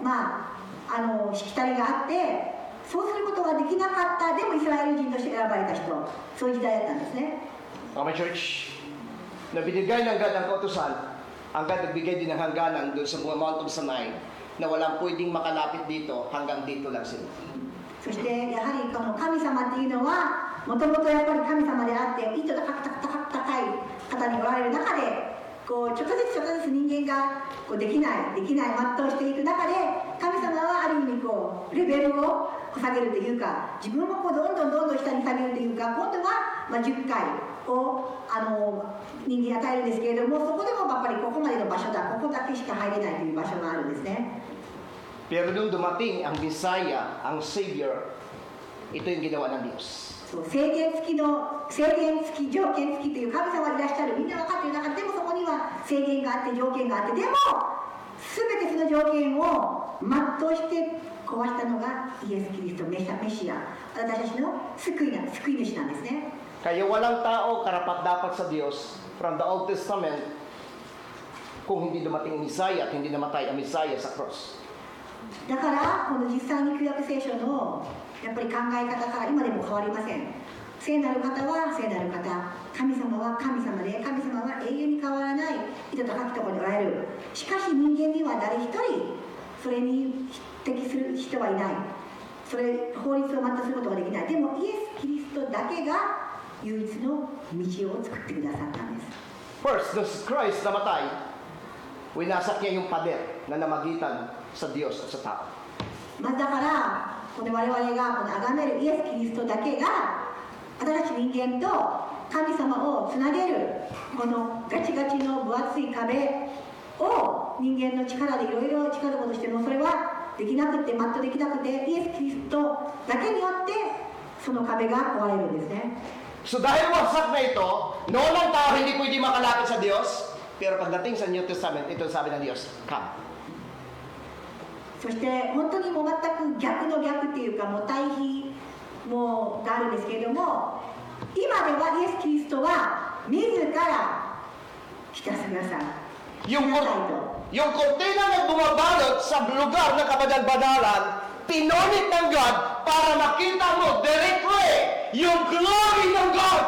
しきたりがあって、そうすることができなかった、でもイスラエル人として選ばれた人、そういう時代だったんですね。Mga church, na binigay ng God ang kautusan, ang God nagbigay din ng hangganan doon sa mga Mount of Sinai na walang pwedeng makalapit dito, hanggang dito lang sila. そしてやはりこの神様っていうのはもともとやっぱり神様であって、意図高い方におられる中で、こうちょっとずつ人間がこうできない全うしていく中で、神様はある意味こうレベルを下げるというか、自分もこうどんどん下に下げるというか、今度は10回を人間に与えるんですけれども、そこでもやっぱりここまでの場所だ、ここだけしか入れないという場所があるんですね。 Pero nung dumating ang Messiah, ang Savior, ito yung ginawa ng Diyos. そう制限付き、条件付きという神様がいらっしゃる、みんな分かっている中でもそこには制限があって条件があって、でも全てその条件を全うして壊したのがイエス・キリスト、メシア、私たちの救い主なんですね。 Kaya walang tao karapat-dapat sa Diyos from the Old Testament kung hindi dumating ang Messiah at hindi namatay ang Messiah sa cross. だからこの実際に旧約聖書のやっぱり考え方から今でも変わりません。聖なる方は聖なる方、神様は神様で、神様は永遠に変わらない意図高きところにおられる。しかし人間には誰一人それに匹敵する人はいない。それ法律を全うすることができない。でもイエス・キリストだけが唯一の道を作ってくださったんです。 First, nung si Christ namatay, winasak niya yung pader na namagitan sa Diyos at sa tao. まずだからこの我々がこの崇めるイエス・キリストだけが私たち人間と神様をつなげるこのガチガチの分厚い壁を人間の力でいろいろ力をとしてもそれはできなくて全うできなくて、イエス・キリストだけによってその壁が壊れるんですね。 So dahil wasak na ito, noon ang tao hindi pwede makalapit sa Diyos, pero pagdating sa New Testament, ito sabi ng Diyos, come. そして本当にもう全く逆の逆っていうかもう対比もがあるんですけれども、今ではイエス・キリストは自ら来てください。 Yung kortina na bumabalot sa lugar ng kabadal-badalan, pinunit ng God para makita mo directly yung glory ng God.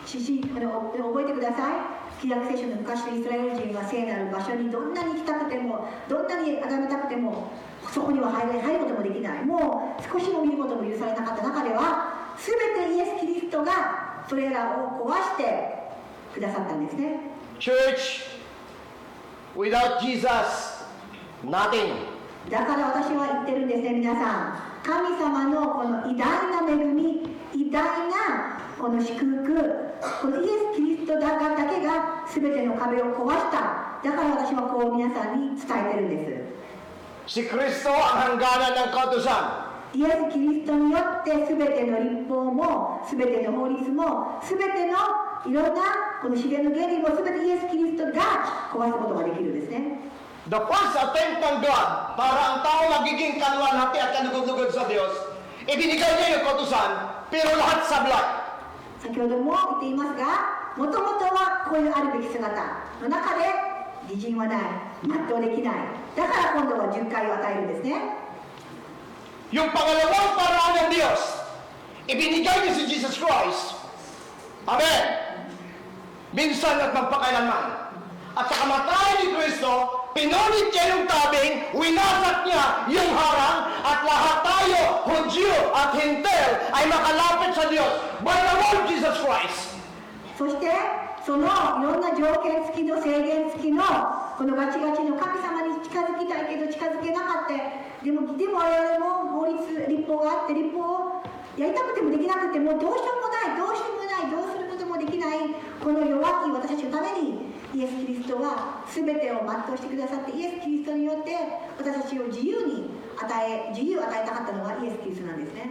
覚えてください。旧約聖書の昔のイスラエル人は聖なる場所にどんなに行きたくても、どんなに崇めたくても、そこには入ることもできない。もう少しも見ることも許されなかった中では、全てイエス・キリストがそれらを壊してくださったんですね。 Church, without Jesus, nothing. だから私は言ってるんですね、皆さん。神様のこの偉大な恵み、偉大なこの祝福、このイエス・キリストだけが全ての壁を壊した。だから私はこう皆さんに伝えてるんです。 Si Kristo ang hangganan ng kautusan. イエス・キリストによって全ての立法も全ての法律も全てのいろんなこの自然の原理も全てイエス・キリストが壊すことができるんですね。 The first attempt ng God para ang tao magiging kaluwalhati at kalugod-lugod sa Diyos, ibinigay niya yung kautusan, pero lahat sablay. 先ほども言っていますが、もともとはこういうあるべき姿の中で義人はない、全うできない。だから今度は10回を与えるんですね。 Yung pangalawang paraan ng Diyos, ibinigay niya si Jesus Christ. Amen. Minsan at magpakailanman. At sa kamatayan ni Kristo, pinunit niya yung tabing, winasak niya yung harang, at lahat tayo, Hudyo at Hintel, ay makalapit sa Diyos by the Lord Jesus Christ. そしてそのいろんな条件付きの制限付きのこのガチガチの神様に近づきたいけど近づけなかった。でも我々も法律立法があって、立法をやりたくてもできなくてもどうしようもないどうすることもできないこの弱き私たちのためにイエス・キリストは全てを全うしてくださって、イエス・キリストによって私たちを自由を与えたかったのがイエス・キリストなんですね。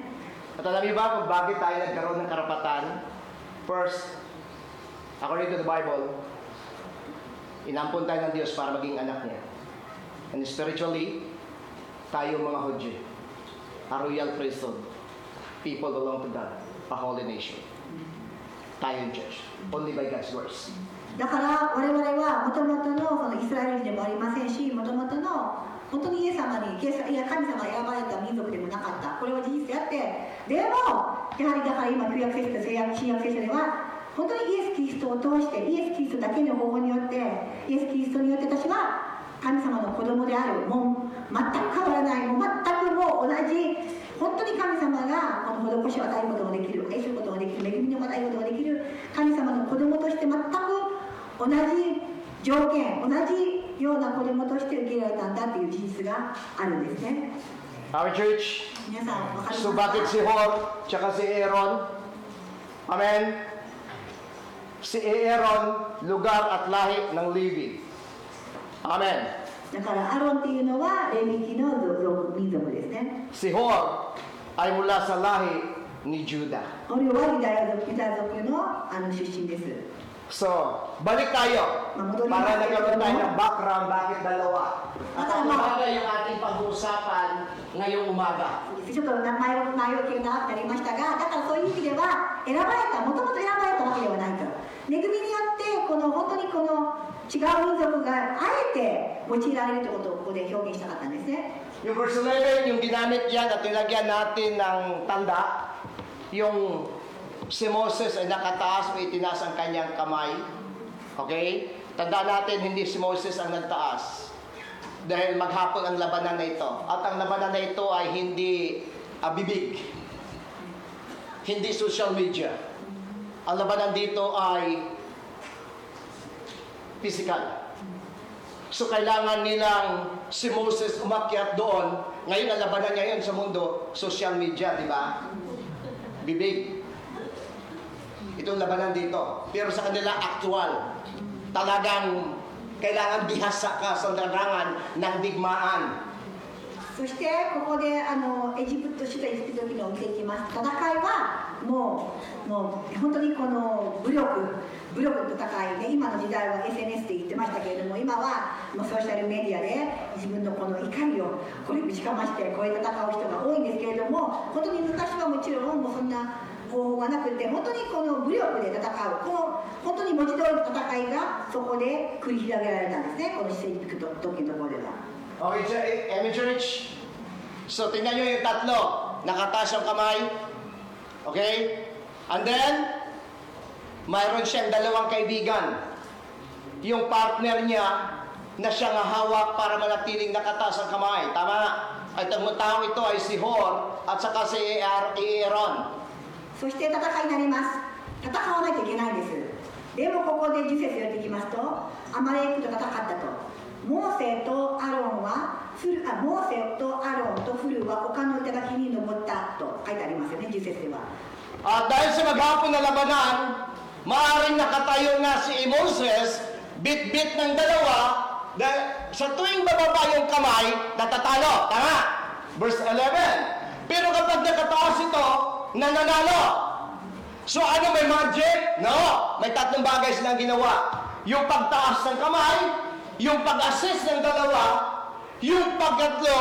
At alam niyo ba kung bakit tayo nagkaroon ng karapatan? First, according to the Bible, inampun tayo ng Diyos para maging anak niya. And spiritually, tayo mga Hudyo, a royal priesthood, people belong to God, a holy nation. Tayo yung church, only by God's words. だから我々はもともとのそのイスラエル人でもありませんし、もともとの本当にイエス様に、いや神様が選ばれた民族でもなかった。これは事実であって、でもやはりだから今旧約聖書と新約聖書では本当にイエス・キリストを通して、イエス・キリストだけの方法によって、イエス・キリストによって私は神様の子供である、もう全く変わらない、もう全くもう同じ、本当に神様がこの施しを与えることができる、愛することができる、恵みを与えることができる神様の子供として全く同じ条件、同じような子供として受け入れられたんだという事実があるんですね。 Our church, 皆さん分かります so bakit か？ si Hor, tsaka si Aaron? Amen? Si Aaron, lugar at lahi ng Levi. Amen. だからアロンっていうのはレビ記の民族ですね。 Si Hor ay mula sa lahi ni Judah. これはユダヤ族の出身です。 So, balik tayo para nagkaroon tayo ng background bakit dalawa. At ang umaga yung ating pag-uusapan ngayong umaga. ちょっと前置きが長くなりましたが、だからそういう意味では選ばれた、もともと選ばれたわけではないと。恵みによって本当にこの違う民族があえて用いられるということをここで表現したかったんですね。 Yung verse 11, yung ginamit yan at nilagyan natin ng tanda, yung si Moses ay nakataas o itinaas ang kanyang kamay. Okay? Tandaan natin, hindi si Moses ang nagtaas. Dahil maghapon ang labanan na ito. At ang labanan na ito ay hindi bibig. Hindi social media. Ang labanan dito ay physical. So kailangan nilang si Moses umakyat doon. Ngayon ang labanan niya yun sa mundo, social media, di ba? Bibig. Itong labanan dito. Pero sa kanila, actual. Talagang kailangan bihasa ka sa larangan ng digmaan. そしてここでエジプト首都エジプト記を見ていきます。戦いはもう本当にこの武力の戦いで、今の時代は SNS で言ってましたけれども、今はもうソーシャルメディアで自分のこの怒りをこれぶちかましてこういう戦う人が多いんですけれども、本当に昔はもちろんもうそんな方法がなくて、本当にこの武力で戦う、この本当に文字通りの戦いがそこで繰り広げられたんですね、この出エジプト時のところでは。 Okay, Emi Church. So, tingnan nyo yung tatlo. Nakataas yung kamay. Okay? And then, mayroon siyang dalawang kaibigan. Yung partner niya na siyang hawak para manatiling nakataas ang kamay. Tama? At ang tao ito ay si Hor at saka si Aaron. そして戦いになります。戦わないといけないんです。でもここで10節読んでいきますと、アマレクと戦ったと。モーセとアロンとフルは丘の頂に登ったと書いてありますよね、10節では。 At dahil sa maghapon na labanan, maaaring nakatayo na si Moses, bit-bit ng dalawa, dahil sa tuwing bababa yung kamay, natatalo. Tama? Verse 11. Pero kapag nakataas ito, nananalo. So ano, may magic? No. May tatlong bagay silang ginawa. Yung pagtaas ng kamay, yung pag-assist ng dalawa, yung pagkatlo,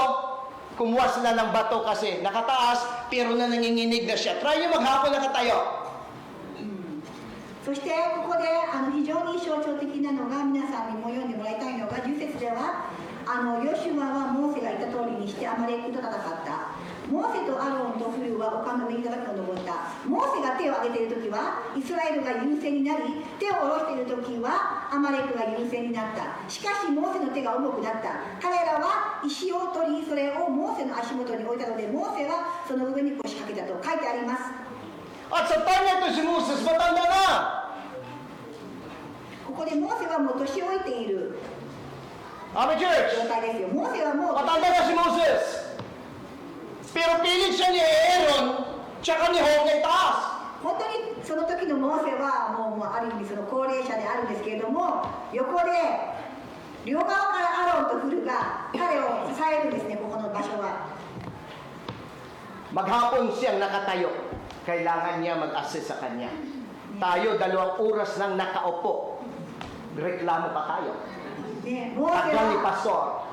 kumuha sila ng bato kasi nakataas, pero na nanginginig na siya. Try nyo maghapon nakatayo. そしてここで非常に象徴的なのが、皆さんにも読んでもらいたいのが10節では、ヨシュアはモーセが言った通りにしてアマレクと戦った。モーセとアロンとフルは丘の上に頂を登った。モーセが手を挙げている時はイスラエルが優勢になり、手を下ろしている時はアマレクが優勢になった。しかしモーセの手が重くなった。彼らは石を取り、それをモーセの足元に置いたので、モーセはその上に腰掛けたと書いてあります。 At sa time na ito si Moses, matanda na. ここでモーセはもう年老いている Amen, church. 状態ですよ。モーセはもう Matanda na si Moses. Pero pilit siya ni Aaron, tsaka ni Hor na itaas. 本当にその時のモーセはもうある意味その高齢者であるんですけれども、横で両側からアロンとフルが彼を支えるんですね、ここの場所は。 Maghapon siyang nakatayo. Kailangan niya mag-assist sa kanya. Tayo, 2 oras lang nakaupo. Reklamo pa tayo. ね、モーセ Tagal ni は Pastor.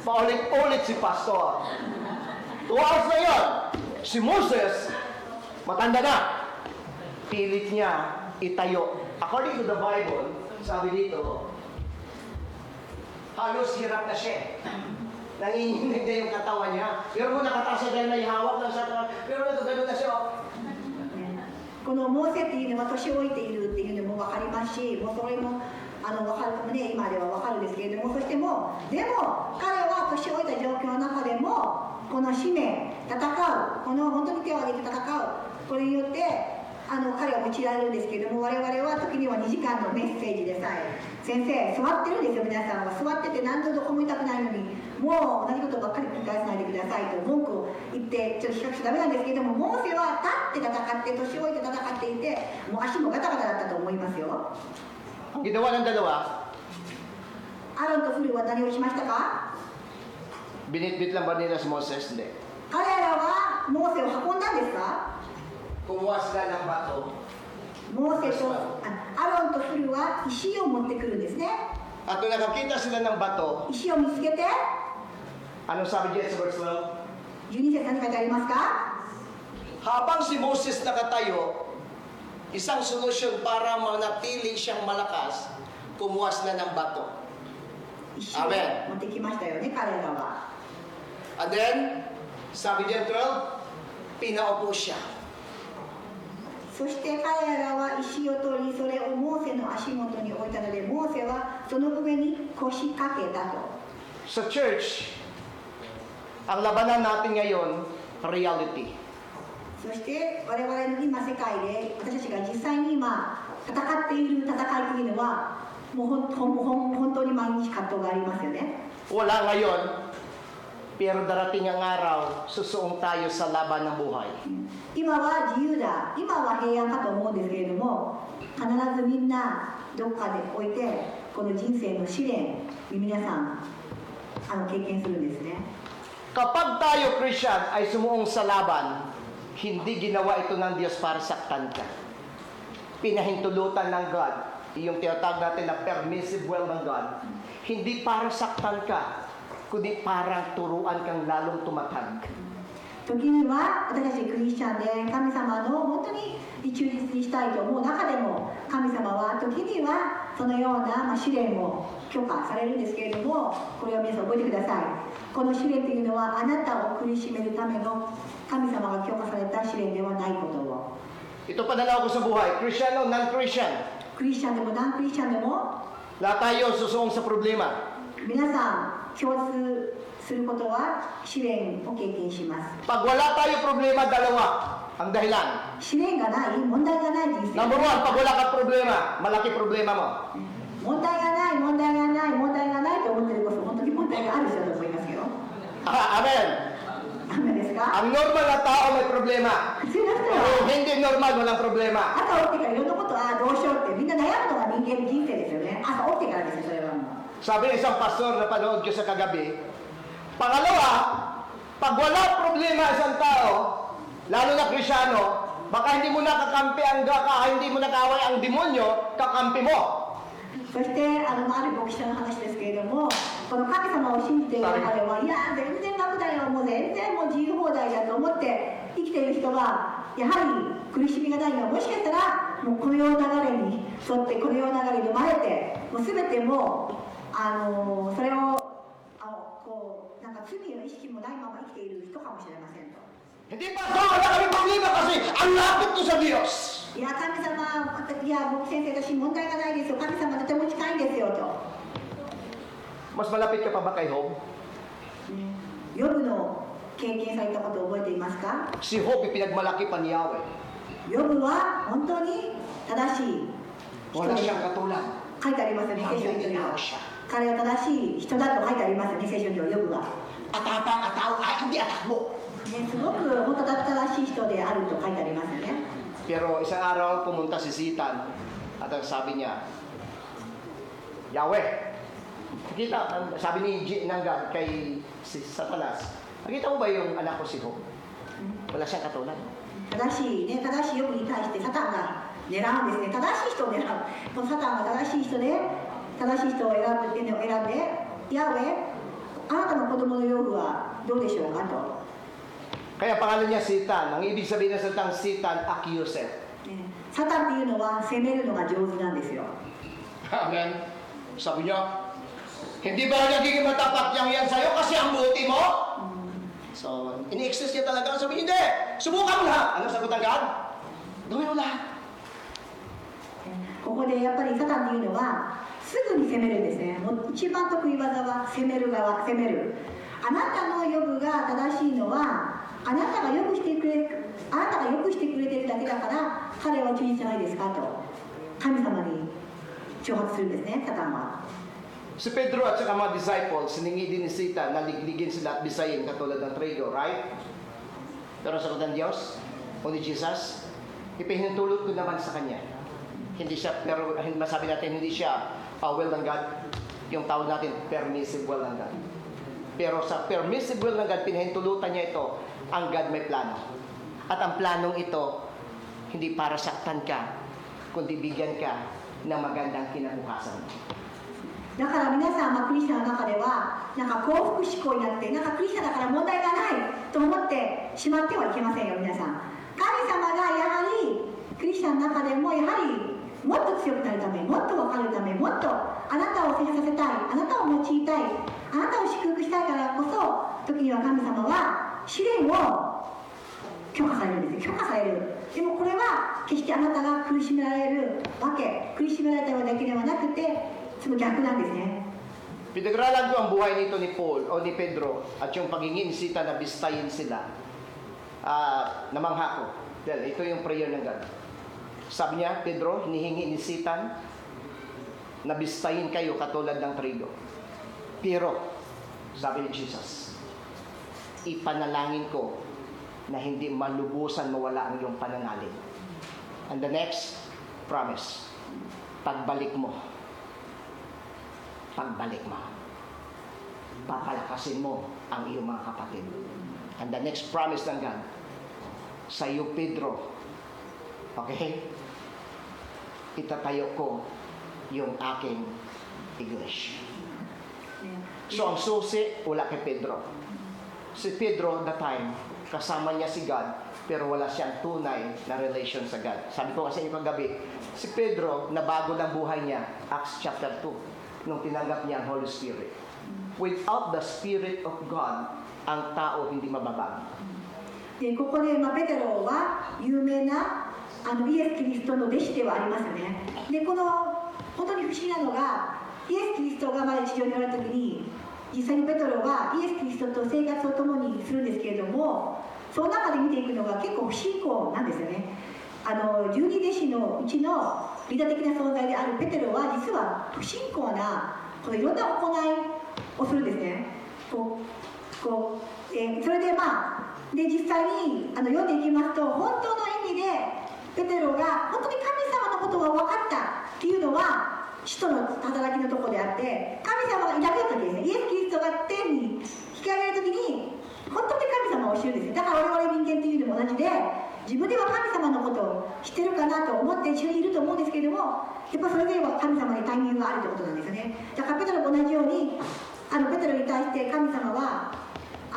Paulit-ulit si pastor. 2 hours na yun. Si Moses, matanda na. Pilit niya itayo. According to the Bible, sabi dito, halos hirap na siya. Nanginginig na yung katawan niya. Pero mo nakataas na dahil may hawak lang sa katawan. Pero nagagano na siya. このモーセっていうのは年老いているっていうのも分かりますし、もうそれも分かるね、今では分かるんですけれども、そしてもでも彼は年老いた状況の中でもこの使命、戦う、この本当に手を挙げて戦う、これによって彼は用いられるんですけれども、我々は時には2時間のメッセージでさえ、先生座ってるんですよ、皆さんは座ってて何度どこも痛くないのに、もう同じことばっかり繰り返さないでくださいと文句を言ってちょっと比較しちゃダメなんですけれども、モーセは立って戦って年老いて戦っていて、もう足もガタガタだったと思いますよ。 Ang ginawa ng dalawa, アロンとフルは何をしましたか？ binitbit lang ba nila si Moses? Hindi. 彼らはモーセを運んだんですか？ Kumuha sila ng bato. モーセとアロンとフルは石を持ってくるんですね。 At nung nakakita sila ng bato, 石を見つけて、 ano sabi diyan sa verse 12? 12節何書いてありますか？ Habang si Moses nakatayo, isang solusyon para manatili siyang malakas, kumuha sila ng bato. 石を持ってきましたよね、彼らは。 And then, sabi diyan 12, pinaupo siya. そして彼らは石を取り、それをモーセの足元に置いたので、モーセはその上に腰掛けたと。 Sa church, ang labanan natin ngayon, reality. そして我々の今世界で私たちが実際に今戦っている戦いというのはもう本当に毎日葛藤がありますよね。 Wala ngayon, pero darating ang araw, susuong tayo sa laban ng buhay. 今は自由だ、今は平安かと思うんですけれども、必ずみんなどっかで置いてこの人生の試練に皆さん経験するんですね。 Kapag tayo Christian ay sumuong sa laban, hindi ginawa ito ng Diyos para saktan ka. Pinahintulutan ng God, yung tinatawag natin na permissive will ng God, hindi para saktan ka, kundi parang turuan kang lalong tumatag. 時には私たちクリスチャンで神様の本当に忠実にしたいと思う中でも、神様は時にはそのような試練を許可されるんですけれども、これを皆さん覚えてください。この試練というのはあなたを苦しめるための神様が許可された試練ではないことを。 Ito pananaw ko sa buhay, Christian o non-Christian. クリスチャンでもナンクリスチャンでも Lahat tayo susuong sa problema. 皆さん共通することは試練を経験します。 Pag wala tayo problema, dalawa ang dahilan. 試練がない、問題がない人生。 Number one, pag wala ka problema, malaki problema mo. 問題がない、問題がない、問題がないと思ってるこそ本当に問題がある人だと思いますよ。 Amen. ダメですか？ Ang normal na tao may problema. 普通の人 Pero は hindi normal, walang problema. 朝起きてからいろんなことはどうしようってみんな悩むのが人間人生ですよね。朝起きてからですよ、それはもう。 Sabi ng isang pastor na panood ko sa kagabi, pangalawa, pag wala problema isang tao, lalo na Krisyano, baka hindi mo nakakampi hindi mo nakaway ang demonyo, kakampi mo. そしてある牧師さんの話ですけれども、この神様を信じている中では、いや全然楽だよ、もう全然もう自由放題だと思って生きている人はやはり苦しみがないのは、もしかしたらもうこの世の流れに沿ってこの世の流れに生まれて、もう全てもうそれをこうなんか罪の意識もないまま生きている人かもしれませんと。 Hindi pa wala kami problema kasi ang lapit ko sa Diyos. いや神様、いや牧先生私問題がないですよ、神様とても近いんですよと。 Mas malapit ka pa ba kay Job? ヨブの経験されたことを覚えていますか？ Si Job, pinagmalaki pa ni Yahweh. ヨブは本当に正しい人 Wala で siyang katulad. 書いてありますよね、聖書には。 彼は正しい人だと書いてありますよね、聖書にはヨブは。 Atapang tao, hindi atak mo. ね、すごく本当だ正しい人であると書いてありますよね。 Pero isang araw pumunta si Satan at ang sabi niya, Yahweh, sabi ni Nangga kay si Satanas, nakita mo ba yung anak ko si Job? Wala siyang katulad. 正しいヨブに対してサタンが狙うんですね。正しい人を狙う。このサタンが正しい人を選んで、ヤウェ、あなたの子供の養父はどうでしょうかと。 Kaya pangalan niya Satan. Ang ibig sabihin ng salitang Satan, accuser. ねサタンっていうのは責めるのが上手なんですよ。 Amen. Sabi niya, hindi ba nagiging matapat yang yan sa'yo kasi ang buti mo? So, ini-exist niya talaga. Sabi niya, hindi. Subukan mo lahat. Ano sagot ng God? Gawin mo lahat. ここでやっぱりサタンっていうのはすぐに責めるんですね。もう一番得意技は責める側、責める。あなたのヨブが正しいのはあなたがよくしてくれているだけだから彼は忠実じゃないですかと神様に挑発するんですね、サタンは。 Si Pedro at saka mga disciples, siningi din ni Satan na ligligin sila at bisayin katulad ng trigo, right? Pero sagot ng Diyos, o ni Jesus, ipahinutulot ko naman sa Kanya. Hindi siya, pero masabi natin, hindi siya will ng God. Yung tawag natin, permissive will ng God. Pero sa permissive will ng God, pinahintulutan niya ito, ang God may plano. At ang planong ito, hindi para saktan ka, kundi bigyan ka ng magandang kinabukasan. だから皆さん、クリスチャンの中ではなんか幸福志向になってなんかクリスチャンだから問題がないと思ってしまってはいけませんよ、皆さん。神様がやはりクリスチャンの中でもやはりもっと強くなるため、もっと分かるため、もっとあなたを成長させたい、あなたを用いたい、あなたを祝福したいからこそ、時には神様は試練を許可されるんですよ。許可される。でもこれは決してあなたが苦しめられるわけ、苦しめられただけではなくて、その逆なんですね。 Pinag-aralan ko ang buhay nito ni Paul o ni Pedro at yung pagingin ni Satan na bistayin sila. Namangha ko. Dahil ito yung prayer ng God. Sabi niya, Pedro, hinihingi ni Satan na bistayin kayo katulad ng trigo. Pero, sabi ni Jesus, ipanalangin ko na hindi malubusan mawala ang iyong pananalin. And the next promise, pagbalik mo, papalakasin mo ang iyong mga kapatid. And the next promise ng God, sa iyo, Pedro, okay, itatayo ko yung aking iglesia. So, ang susi, wala kay Pedro. Si Pedro, that time, kasama niya si God, pero wala siyang tunay na relation sa God. Sabi ko kasi yung kagabi, si Pedro, nabago ng buhay niya, Acts chapter 2, nung tinanggap niya ang Holy Spirit. Without the Spirit of God, ang tao hindi mababago. でここで、ペテロは有名なイエス・キリストの弟子ではありますよね。でこの本当に不思議なのが、イエス・キリストがまだ地上におられた時に、実際にペテロはイエス・キリストと生活を共にするんですけれども、その中で見ていくのが結構不信仰なんですよね。十二弟子のうちのリーダー的な存在であるペテロは実は不信仰ないろんな行いをするんですね。それで実際に読んでいきますと、本当の意味でペテロが本当に神様のことが分かったっていうのは使徒の働きのところであって、神様がいなくなったわけですね。イエス・キリストが天に引き上げられる時に本当に神様を知るんです。だから我々人間っていうのも同じで、自分では神様のことを知ってるかなと思って一緒にいると思うんですけれども、やっぱそれぞれは神様にタイミングがあるということなんですよね。だからペテロと同じようにペテロに対して神様は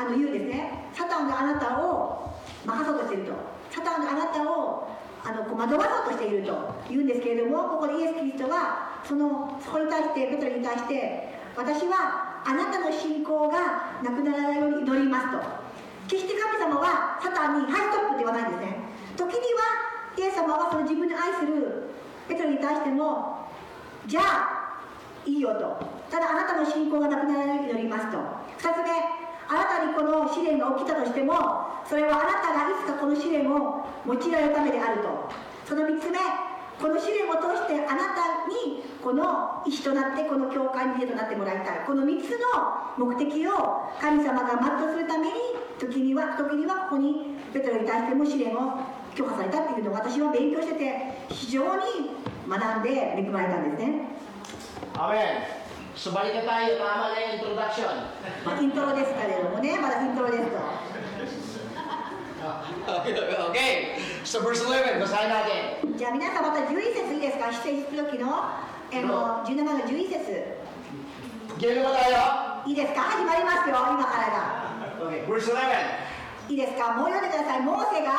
言うんですね。サタンがあなたを任そうとしていると、サタンがあなたを惑わそうとしていると言うんですけれども、ここでイエス・キリストはそこに対して、ペテロに対して、私はあなたの信仰がなくならないように祈りますと。決して神様はサタンに「はいストップ」って言わないんですね。時にはイエス様はその自分に愛するペテロに対しても「じゃあいいよ」と。ただあなたの信仰がなくならないように祈りますと。2つ目、あなたにこの試練が起きたとしても、それはあなたがいつかこの試練を用いられるためであると。その3つ目、この試練を通してあなたにこの医師となってこの教会の家となってもらいたい。この3つの目的を神様が全うするために、時にはここにペテロに対しても試練を許可されたっていうのを私は勉強してて非常に学んで恵まれたんですね。Amen. So balik na tayo, tama na yung introduction. イントロですけれどもね、まだイントロですと。Okay. So verse 11, basahin natin. じゃあ皆さんまた11節いいですか。出エジプト記の17の11節。Gino ba tayo? いいですか、始まりますよ、今からが。 Okay, verse 11. いいですか、もう読んでください。モーセが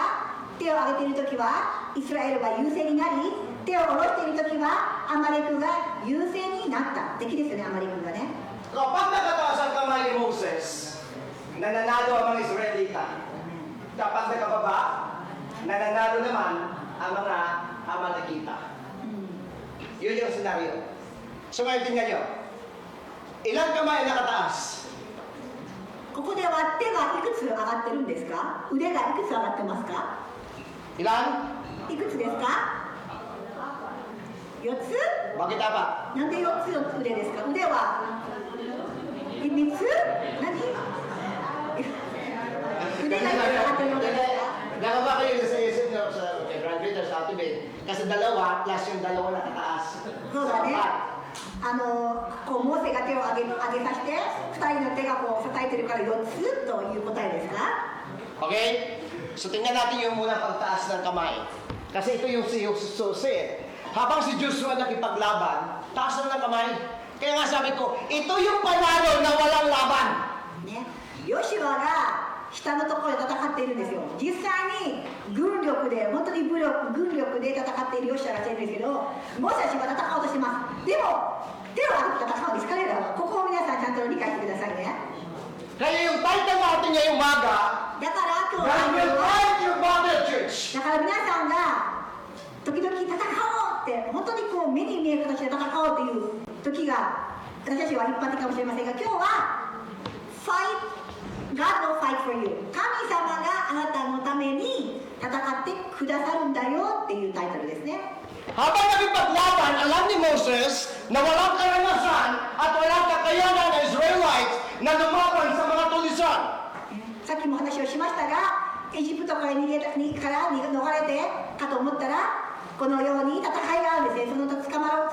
手を挙げているときはイスラエルが優勢になり、手を下ろしているときはアマレクが優勢になった。敵ですよね、アマレクがね。 Kapag nakataas ang kamay ni Moses, nananalo ang mga Israelita. Kapag nakababa, nananalo naman ang mga Amalekita. Yun yung senaryo. So ngayon tingnan nyo. Ilang kamay ang nakataas? ここでは手がいくつ上がってるんですか？腕がいくつ上がってますか？ Ilan? いくつですか？4つ？ Bakit apat? なんで4つの腕ですか？腕は3つ？何？腕がいくつ上がってるのですか？ Nakaba kayo sa isip nyo sa graduate sa atin eh. Kasi dalawa plus yung dalawa nakataas. そうだね。 Apat. こうモーセが手を上げさせて、2人の手がこう支えてるから4つという答えですか？ Okay? So tingnan natin yung muna pagtaas ng kamay. Kasi ito yung si Jose. Habang si Joshua nakipaglaban, taas na ng kamay. Kaya nga sabi ko, ito yung panalo na walang laban. ね、ヨシュアが下のところで戦っているんですよ。実際に軍力で、本当に軍力で戦っているヨシュアがいるんですけど、モーセたちは戦おうとしてます。でも手を挙げて戦うんです、彼らは。ここを皆さんちゃんと理解してくださいね。 Kaya yung title natin ngayong umaga, だから今 God 日 will は fight your battle, church. だから皆さんが時々戦おうって本当にこう目に見える形で戦おうという時が私たちは一般的かもしれませんが、今日は Fight God will fight for you、 神様があなたのために戦ってくださるんだよっていうタイトルですね。 Habang nakipaglaban, alam ni Moses na walang karanasan at walang kakayanan ng Israelites na lumaban sa mga tulisan. さっきも話をしましたが、エジプトから逃れてかと思ったら、このように戦いがあるんですね。その捕ま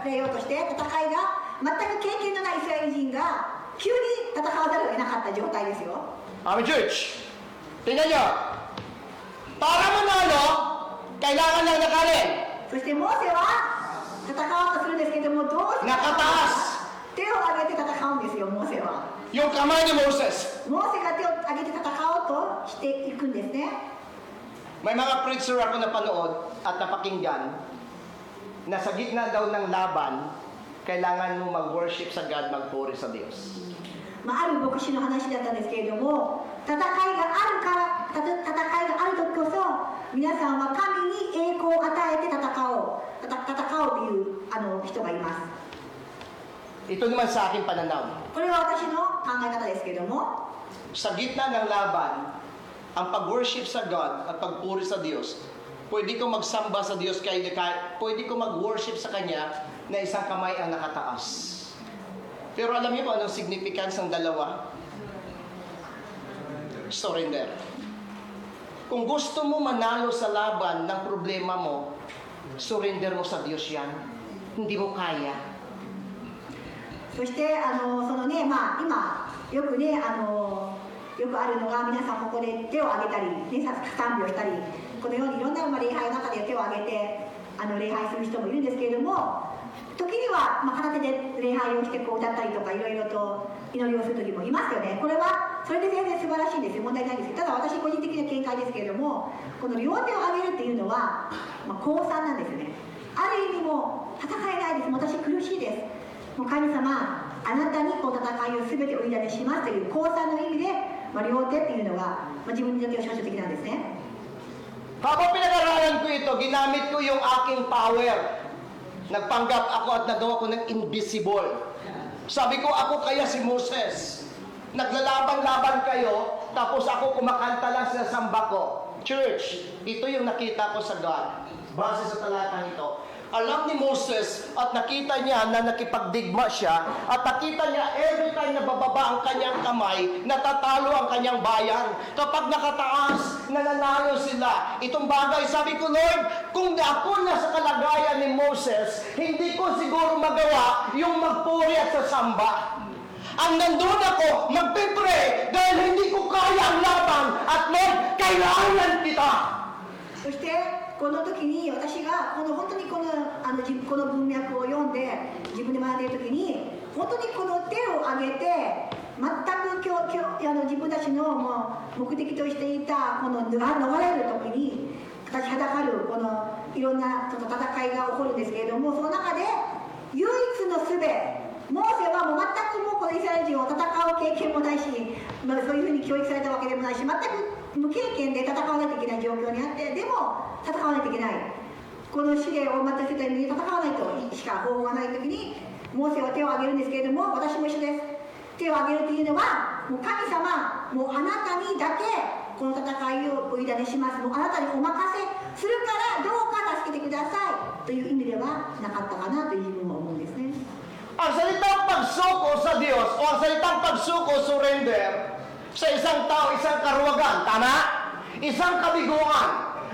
れようとして戦いが全く経験のないイスラエル人が急に戦わざるを得なかった状態ですよ。 Amen, church. Tingnan nyo. Para manalo, kailangan lang nakalin. そしてモーセは戦おうとするんですけども、どうして Nakataas 手を挙げて戦うんですよ、モーセは。 yung kamay ni Moses. モーセが手を挙げて戦おうとしていくんですね。 May mga preacher ako napanood at napakinggan na sa gitna daw ng laban, kailangan mo mag-worship sa God, magpuri sa Diyos. ある牧師の話だったんですけれども、戦いがある時こそ皆さんは神に栄光を与えて戦おうという人がいます。 Ito naman sa aking pananaw. これは私の考え方ですけれども、 Sa gitna ng laban, ang pag-worship sa God at pagpuri sa Diyos, pwede ko magsamba sa Diyos pwede ko mag-worship sa Kanya na isang kamay ang nakataas. Pero alam niyo ba anong significance ng dalawa? Surrender. Kung gusto mo manalo sa laban ng problema mo, surrender mo sa Diyos yan. Hindi mo kaya. そしてそのね、今よくねよくあるのが、皆さんここで手を挙げたり、ね、賛美をしたり、このようにいろんな礼拝の中で手を挙げて礼拝する人もいるんですけれども、時には、片手で礼拝をしてこう歌ったりとかいろいろと祈りをする時もいますよね。これはそれで全然素晴らしいんですよ、問題ないんですけど、ただ私個人的な見解ですけれども、この両手を挙げるっていうのは、降参なんですよね。ある意味もう戦えないです、私苦しいです、もう神様あなたにこう戦いを全てお委ねしますという降参の意味で、両手っていうのが、自分にとっては象徴的なんですね。 Habang pinag-aralan ko ito, ginamit ko yung aking power. Nagpanggap ako at nagawa ko ng invisible. Sabi ko, ako kaya si Moses. Naglalaban-laban kayo, tapos ako kumakanta lang sa samba ko. Church, ito yung nakita ko sa God. Base sa talatang ito. Alam ni Moses at nakita niya na nakipagdigma siya at nakita niya every time na bababa ang kanyang kamay, natatalo ang kanyang bayan. Kapag nakataas, nananalo sila. Itong bagay, sabi ko, Lord, kung ako na sa kalagayan ni Moses, hindi ko siguro magawa yung magpuri at sasamba. Ang nandun ako, magpipre dahil hindi ko kaya ang laban at Lord, kailangan kita. そしてこの時に私が本当にこの文脈を読んで自分で学んでいる時に本当にこの手を挙げて全く自分たちの目的としていたこの逃れる時に立ちはだかるこのいろんな戦いが起こるんですけれども、その中で唯一の術、モーセはもう全くこのイスラエル人を戦う経験もないし、そういうふうに教育されたわけでもないし、全く無経験で戦わないといけない状況にあって、でも戦わないといけない、この試練を全く世界に戦わないとしか方法がない時にモーセは手を挙げるんですけれども、私も一緒です。手を挙げるというのはもう神様、もうあなたにだけこの戦いをお委ねします、もうあなたにお任せするからどうか助けてくださいという意味ではなかったかなという自分も思うんですね。Ang salitang pagsuko sa Diyos o ang salitang pagsuko, surrender, sa isang tao, isang karuwagan, tama? Isang kabiguan,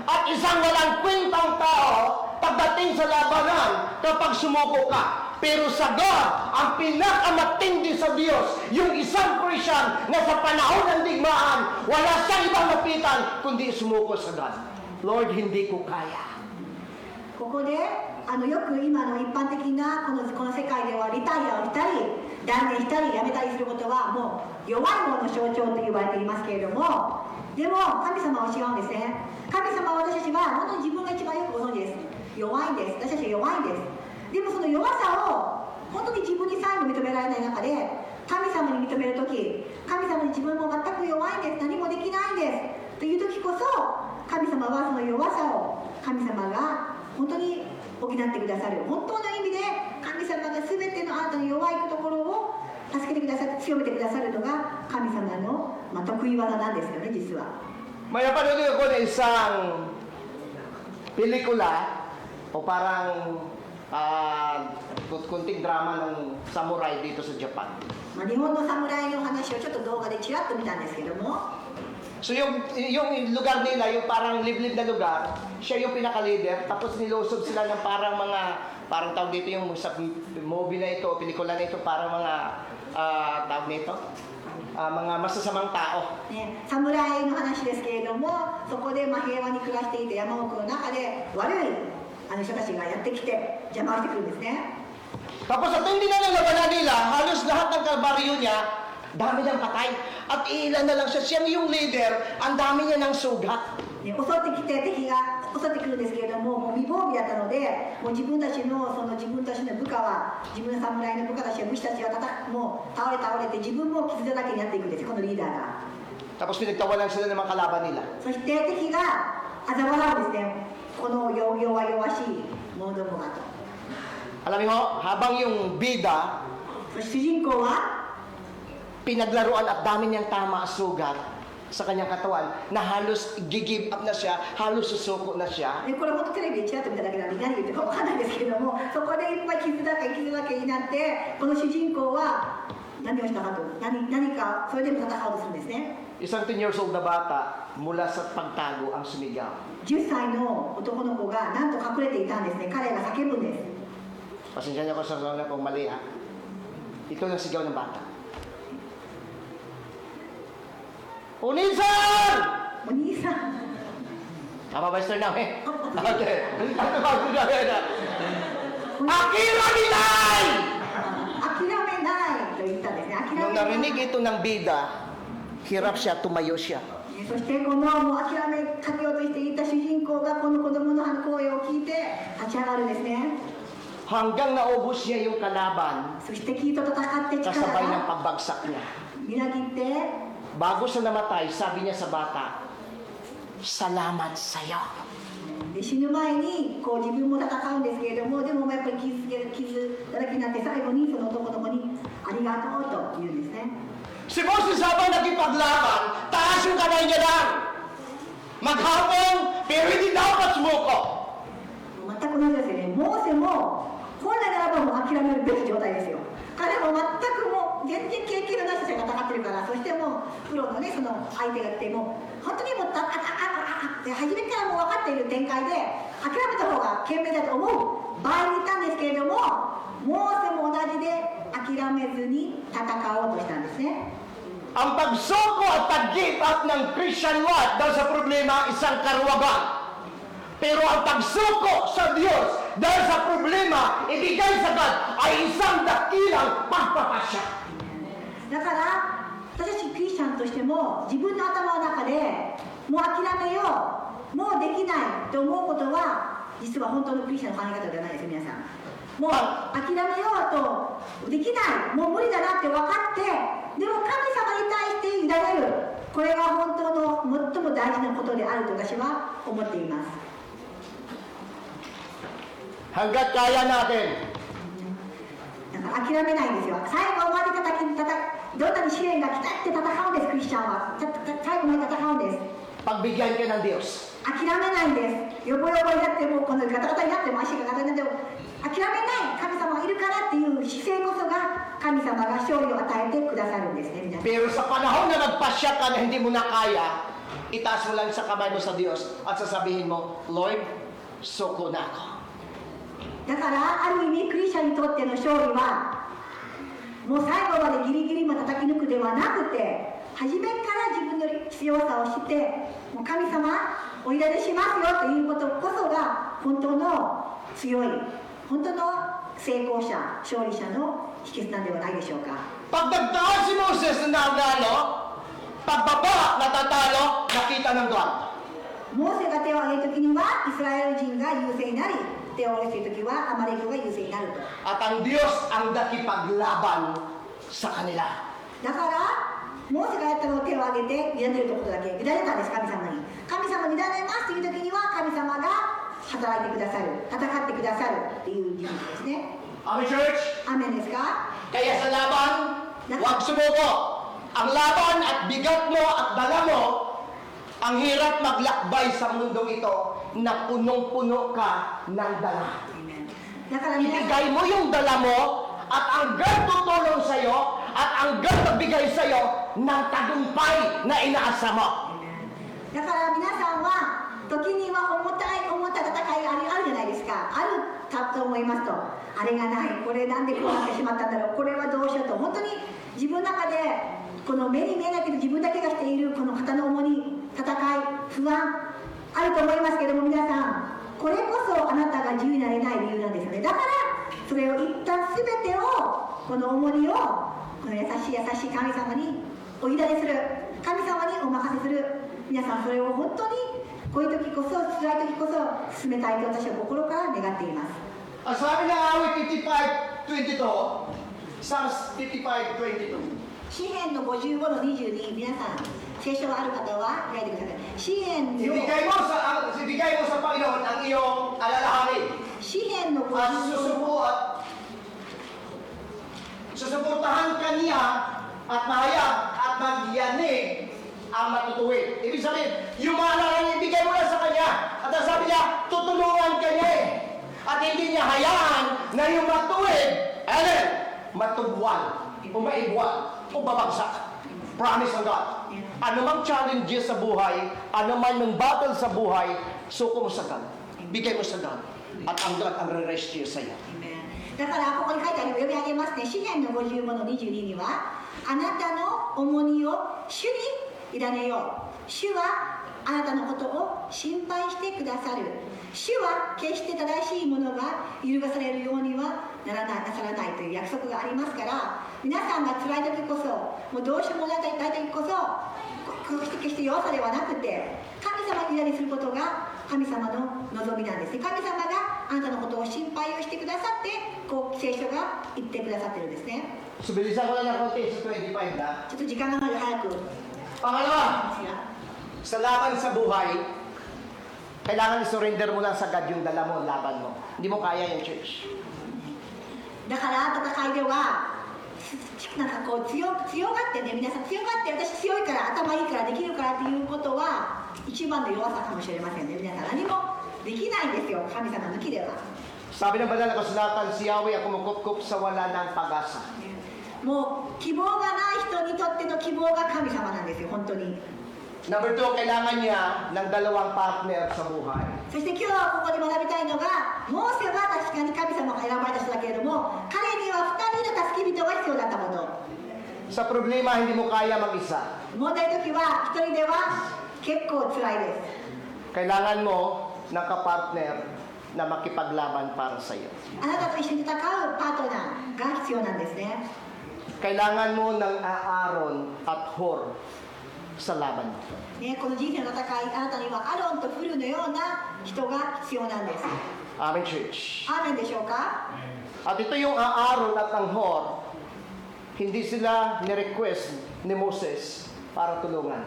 at isang walang kwentang tao pagdating sa labanan kapag sumuko ka. Pero sa God, ang pinakamatindi sa Diyos, yung isang Christian na sa panahon ng digmaan, wala siyang ibang lapitan kundi sumuko sa God. Lord, hindi ko kaya. ここでよく今の一般的なこの世界ではリタイアをしたり断念したりやめたりすることはもう弱い者の象徴と言われていますけれども、でも神様は違うんですね。神様は私たちは本当に自分が一番よくご存知です。弱いんです。私たちは弱いんです。でもその弱さを本当に自分にさえも認められない中で神様に認めるとき、神様に自分も全く弱いんです、何もできないんですというときこそ、神様はその弱さを神様が本当に補ってくださる、本当の意味で神様が全てのあなたの弱いところを助けてくださる、強めてくださるのが神様の、得意技なんですよね、実は。May napanood ako na isang pelikula o parang kunting drama ng samurai dito sa Japan. 日本の侍の話をちょっと動画でちらっと見たんですけども、 So yung lugar nila, yung parang liblib na lugar, siya yung pinaka-leader, tapos nilusob sila ng parang tawag dito yung sa movie na ito, pelikula na ito, parang mga tawag nito, mga masasamang tao. ね、侍の話ですけれども、そこで平和に暮らしていて山奥の中で悪い人たちがやってきて邪魔をしてくるんですね。 Tapos sa tindi na ng labanan nila, halos lahat ng kalbaryo niya, dami niyang patay. At ilan na lang siya, siya yung leader, ang dami niya ng sugat. ね、襲ってきて敵が襲ってくるんですけれども、もう未防備だったので、もう自分たちの部下は、自分の侍の部下たちや武士たちはもう倒れて自分も傷だらけになっていくんです、このリーダーが。 Tapos pinagtawalan sila ng mga kalaban nila. そして敵が嘲笑うんですね、この弱しい者どもがと。 Alam mo, habang yung bida, そして主人公は pinaglaruan at dami niyang tama sugat sa kanyang katawan na halos give up na siya, halos susuko na siya. これ本当テレビでちらっと見ただけなんで何言ってるか分かんないですけども、そこでいっぱい傷だけになって、この主人公は何をしたかと、何かそれでも戦おうとするんですね。 Isang 10 years old na bata mula sa pagtago ang sumigaw. 10歳の男の子がなんと隠れていたんですね。彼が叫ぶんです。 Pasensya niyo ko sa sasabihin kung mali ha. Ito yung sigaw ng bata. Unisan! お兄さん、 Tama ba Mr. Namin? Okay. Ano ba ang gagawin na? Akira Minay! 諦めないと言ったんですね。諦め Nung ない。 narinig ito ng bida, hirap siya, tumayo siya. そしてこのもう諦めかけようとしていた主人公がこの子供の声を聞いて立ち上がるんですね。 Hanggang naubos niya yung kalaban, そして敵と戦って力 kasabay ng が pagbagsak niya. みなぎって、 Bago siya namatay, sabi niya sa bata, Salamat sa'yo. で死ぬ前にこう自分も戦うんですけれども、でもやっぱり傷だらけになって最後にその男の子にありがとうと言うんですね。 Si Moses habang nagipaglaban, taas yung kamay niya lang. Maghapon, pero hindi dapat sumuko. 全く同じですよね。モーセも本来ならばもう諦めるべき状態ですよ。彼も全くもう全然経験のなしで戦ってるから、そしてもうプロのねその相手が来てもう本当にもう初めからもう分かっている展開で諦めた方が賢明だと思う場合にいたんですけれども、モーセも同じで諦めずに戦おうとしたんですね。 Ang pagsuko at pag-give up ng Christian life daw sa problema, isang karuwagan. Pero ang pagsuko sa Diyos dahil sa problema, ibigay sa God ay isang dakilang pagpapasya. だから私たちクリスチャンとしても自分の頭の中でもう諦めよう、もうできないと思うことは実は本当のクリスチャンの考え方ではないです皆さん。もう諦めようとできない、もう無理だなって分かって、でも神様に対して委ねる、これが本当の最も大事なことであると私は思っています。 Hanggat kaya natin, だから諦めないんですよ。最後までどんなに試練が来たって戦うんです、クリスチャンは。最後まで戦うんです。 pagbigyan ka ng Diyos. 諦めないんです。よぼよぼになっても、このガタガタになっても、足がガタガタになっても、諦めない神様がいるからっていう姿勢こそが、神様が勝利を与えてくださるんですね、皆さん。 Pero sa panahon na nagpasya ka na hindi mo na kaya, itaas mo lang sa kamay mo sa Diyos at sasabihin mo, Lord, suko na ako. だからある意味クリスチャンにとっての勝利はもう最後までギリギリまで叩き抜くではなくて、初めから自分の強さを知って、もう神様おいられしますよということこそが本当の強い、本当の成功者、勝利者の秘訣なんではないでしょうか。 Pag nagtaas si Moses na nanalo, pagbaba, natatalo, nakita ng God. モーセが手を挙げるときにはイスラエル人が優勢になり、手を挙げるときはアマレクが優勢になると。 At ang Diyos ang nakipaglaban sa kanila. だからモーセがやったのを手を挙げて委ねることだけ委ねたんです、神様に。神様に委ねますという時には神様が働いてくださる、戦ってくださるっていう事実ですね。 Amen, church? アーメンですか。 Kaya sa laban, huwag sumuko. Ang laban at bigat mo at dala mo, ang hirap maglakbay sa mundong ito na punong-puno ka ng dala. だから皆さん Ibigay mo yung dala mo at ang God tutulong sa'yo at ang God magbigay sa'yo ng tagumpay na inaasa mo. だから皆さんは時には重たい戦いがあるじゃないですか。あると思いますと、あれがない、これなんでこうなってしまったんだろう、これはどうしようと、本当に自分の中でこの目に見えないけど自分だけがしているこの肩の重荷、戦い、不安あると思いますけども、皆さんこれこそあなたが自由になれない理由なんですよね。だからそれを一旦全てをこの重荷をこの優しい神様にお委ねする、神様にお任せする。皆さんそれを本当にこういう時こそ、辛い時こそ進めたいと私は心から願っています。 Ang sabi ng awit 55:22, Psalms 55:22. 詩篇の55の22、皆さん聖書がある方は開いてください。詩篇の Ibigay mo sa Panginoon ang iyong alalahanin. 詩篇の At 55 susuportahan ka niya at mahayag at magyanig ang matutuwid. Ibig sabihin, yung mga alalahanin, ibigay mo na sa kanya. At ang sabi niya, tutulungan ka niya eh. At hindi niya hayaan na yung matuwid, matubwal, o maibwal, o babagsak. Promise ng God. Ano mang challenges sa buhay, ano man yung battle sa buhay, suko mo sa God. Bigay mo sa God. At ang God ang re-rescue sa'yo. だからここに書いてある、読み上げますね。詩篇の55の22には、あなたの重荷を主に委ねよう。主はあなたのことを心配してくださる。主は決して正しいものが揺るがされるようにはなさらないという約束がありますから、皆さんが辛い時こそ、もうどうしようもない時こそ、決して弱さではなくて、神様に委ねすることが神様の望みなんですね。神様があなたのことを心配をしてくださって、こう聖書が言ってくださってるんですね。 So, bilisan ko na ng konti sa 25 na. ちょっと時間があるので早く。 Pangalawa, sa laban sa buhay, kailangan i-surrender mo lang sa God yung dala mo, laban mo. Hindi mo kaya yung church. だから戦いではなんかこう強がってね、皆さん強がって私強いから頭いいからできるからっていうことは一番の弱さかもしれませんね。皆さん何もできないんですよ、神様抜きでは。 Sabi ng banal na kasulatan, si Yahweh ang kumukup-kup sa wala ng pag-asa. もう希望がない人にとっての希望が神様なんですよ、本当に。 Number 2, kailangan niya ng dalawang partner sa buhay. そして今日はここで学びたいのが、モーセは確かに神様が選ばれた人だけれども、彼には2人の助け人が必要だったこと。 Sa problema, hindi mo kaya mag-isa. 問題の時は1人では結構辛いです。 Kailangan mo ng kapartner na makipaglaban para sa iyo. あなたと一緒に戦うパートナーが必要なんですね。 Kailangan mo ng Aaron at Hor sa laban mo. ね、この人生の戦い、あなたにはアロンとフルのような人が必要なんです。 Amen, church. アーメンでしょうか？ At ito yung Aaron at ang Hor, hindi sila ni-request ni Moses para tulungan.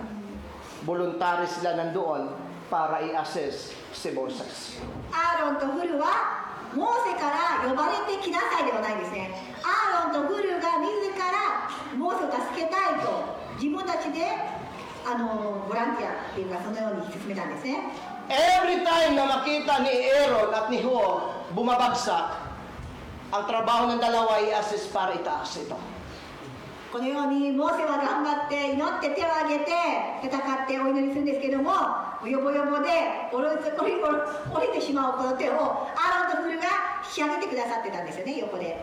Voluntary sila nandoon para i-assess si Moses. アーロンとフルはモーセから呼ばれてきなさいではないですね。アーロンとフルが自らモーセを助けたいと自分たちでボランティアっていうかそのように進めたんですね。 Every time na makita ni Aaron at ni Hor bumabagsak, ang trabaho ng dalawa ay i-assess para itaas ito. このようにモーセは頑張って祈って手を挙げて戦ってお祈りするんですけども、よぼよぼで降りてしまうこの手をアーロンとフルが引き上げてくださってたんですよね、横で。